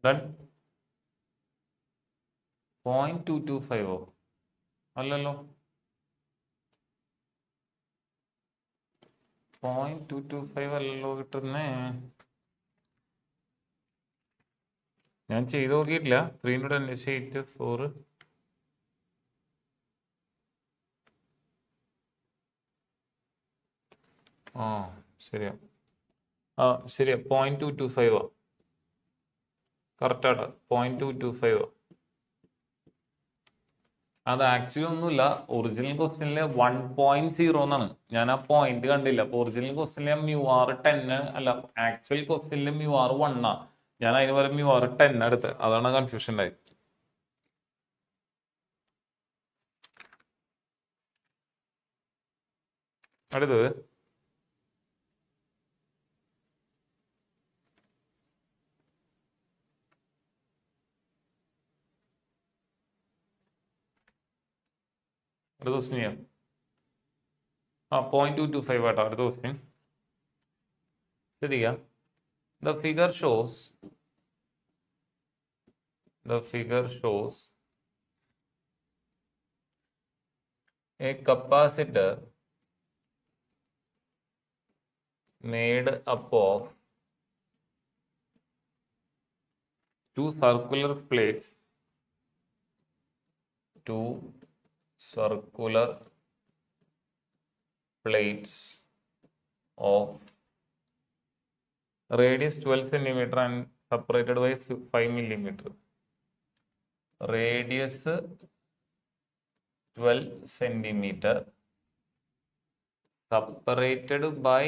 Speaker 1: Done? 0.225. അല്ലല്ലോ. 0.225 അല്ലല്ലോ കിട്ടുന്നേ. ഞാൻ ചെയ്ത് നോക്കിയിട്ടില്ല. 3 4. ആ ശരിയാ. ശരിയാ, 0.225. കറക്റ്റാട്ടാ, 0.225. അത് ആക്ച്വലി ഒന്നുമില്ല. ഒറിജിനൽ ക്വസ്റ്റ്യനില് 1.0 എന്നാണ്. ഞാൻ ആ പോയിന്റ് കണ്ടില്ല. അപ്പൊ ഒറിജിനൽ ക്വസ്റ്റ്യനിൽ μr 10 അല്ല, ആക്ച്വൽ ക്വസ്റ്റ്യനിൽ μr 1 ആ. ഞാൻ അതിന് പകരം μr 10 എടുത്ത്. അതാണ് കൺഫ്യൂഷൻ ഉണ്ടായത്. അടുത്തത് അടുത്ത ക്വസ്റ്റ്യൻ ചെയ്യാം. 0.225 ആട്ടോ അടുത്ത ക്വസ്റ്റ്യൻ. ശരിയാ. The figure shows a capacitor made up of two circular plates of radius 12 centimeter and separated by 5 millimeter. Radius 12 centimeter separated by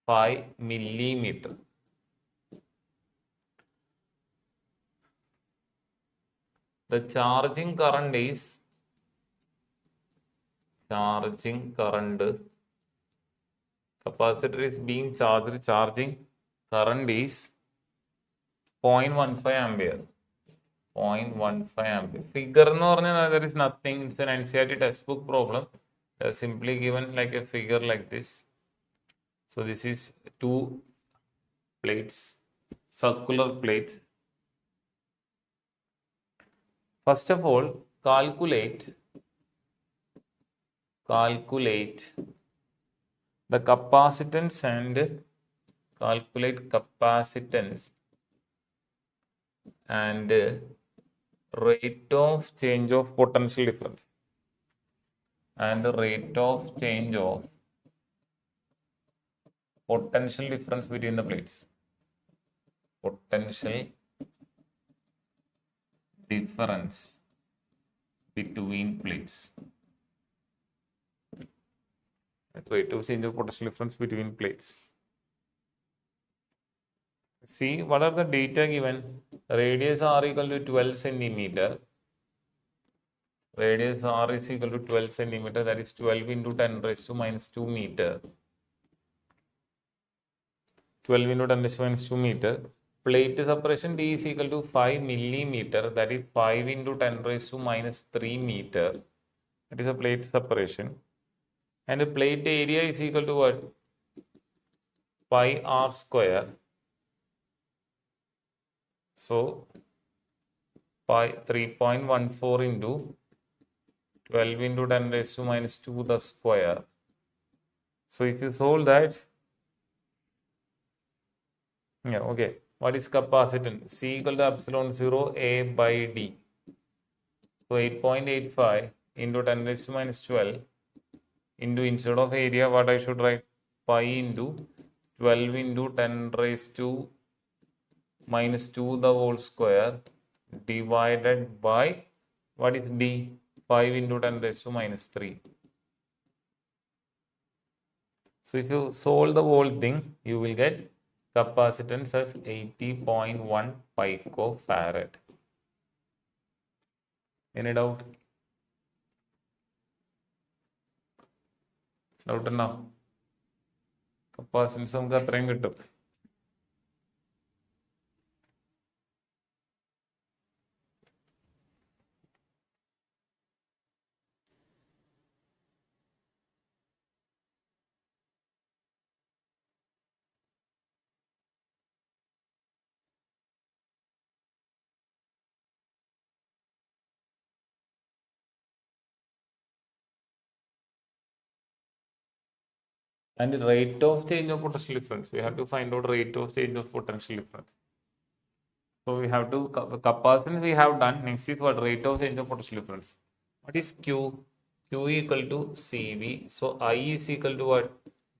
Speaker 1: 5 millimeter. The charging current capacitor is being charged. Charging current is 0.15 ampere. 0.15 ampere. Figure എന്ന് പറഞ്ഞാൽ there is nothing. It's an NCERT textbook problem. They are simply given like a figure like this. So this is two plates, circular plates. First of all, calculate the capacitance and rate of change of potential difference between the plates. Potential difference between plates. Rate of change of potential difference between plates. See, what are the data given? Radius r equal to 12 centimeter. Radius r is equal to 12 centimeter. That is 12 into 10 raised to minus 2 meter. 12 into 10 raised to minus 2 meter. Plate separation d is equal to 5 millimeter. That is 5 into 10 raised to minus 3 meter. That is a plate separation. And the plate area is equal to what? Pi r square. So, pi 3.14 into 12 into 10 raised to minus 2 the square. So, if you solve that, yeah, okay. What is capacitance? C equal to epsilon 0 A by D. So, 8.85 into 10 raised to minus 12 into, instead of area, what I should write? Pi into 12 into 10 raised to minus 2 the whole square divided by, what is D? 5 into 10 raised to minus 3. So if you solve the whole thing, you will get capacitance as 80.1 picofarad. Any doubt? Doubt now? Capacitance നമുക്ക് അത്രയും കിട്ടും. And the rate of change of potential difference. We have to find out rate of change of potential difference. So we have to, capacitance we have done. Next is what? Rate of change of potential difference. What is Q? Q equal to CV. So I is equal to what?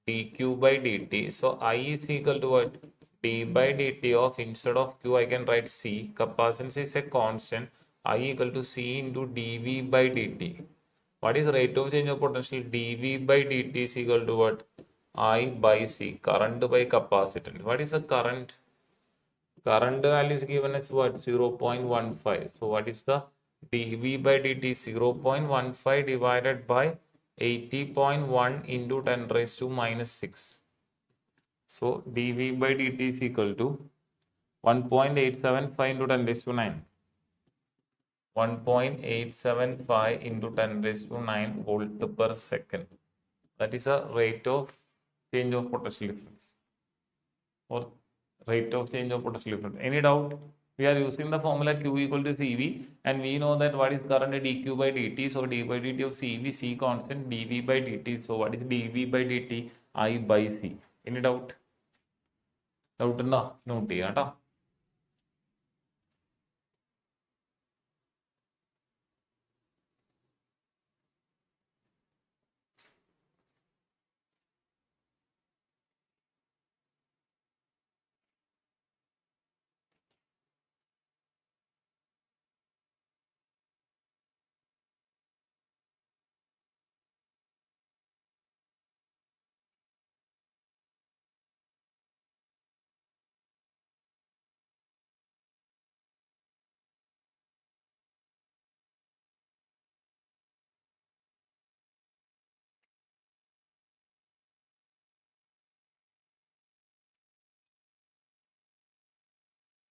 Speaker 1: dQ by dt. So I is equal to what? D by dt of, instead of Q I can write C. Capacitance is a constant. I equal to C into dV by dt. What is rate of change of potential? dV by dt is equal to what? I by C. Current by capacitance. What is the current? Current value is given as what? 0.15. So what is the dV by dt? 0.15 divided by 80.1 into 10 raised to minus 6. So dV by dt is equal to 1.875 into 10 raised to 9. 1.875 into 10 raised to 9 volt per second. That is a rate of change of potential difference, or rate of change of potential difference. Any doubt? We are using the formula Q equal to CV, and we know that what is current? dQ by dt. So d by dt of CV, C constant, dV by dt. So what is dV by dt? I by C. Any doubt? Doubt ഉണ്ടോ? Not ചെയ്യാം കേട്ടോ.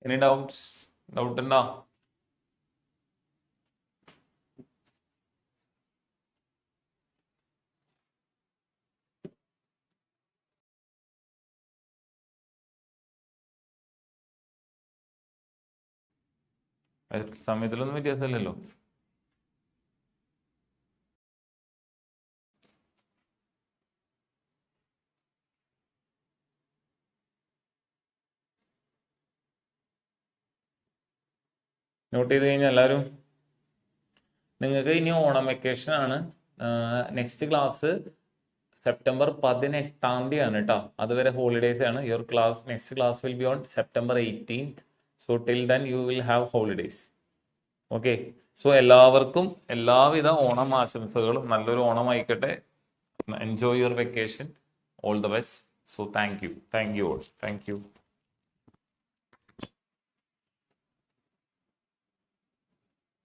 Speaker 1: Any doubts? Doubt ഉണ്ടോ? സമയത്തിലൊന്നും വ്യത്യാസമില്ലല്ലോ. Not ചെയ്ത് കഴിഞ്ഞാൽ എല്ലാവരും, നിങ്ങൾക്ക് ഇനി Onam vacation ആണ്. നെക്സ്റ്റ് ക്ലാസ് സെപ്റ്റംബർ 18 ആണ് കേട്ടോ. അതുവരെ ഹോളിഡേയ്സ് ആണ്. Your class, next class will be on September 18th. So till then you will have holidays. Okay. So എല്ലാവർക്കും എല്ലാവിധ ഓണം ആശംസകളും. നല്ലൊരു ഓണം ആയിക്കട്ടെ. Enjoy your vacation. All the best. So thank you. Thank you all. Thank you.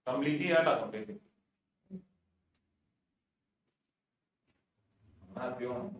Speaker 1: Complete ചെയ്യാട്ടോ. Complete happy Onam.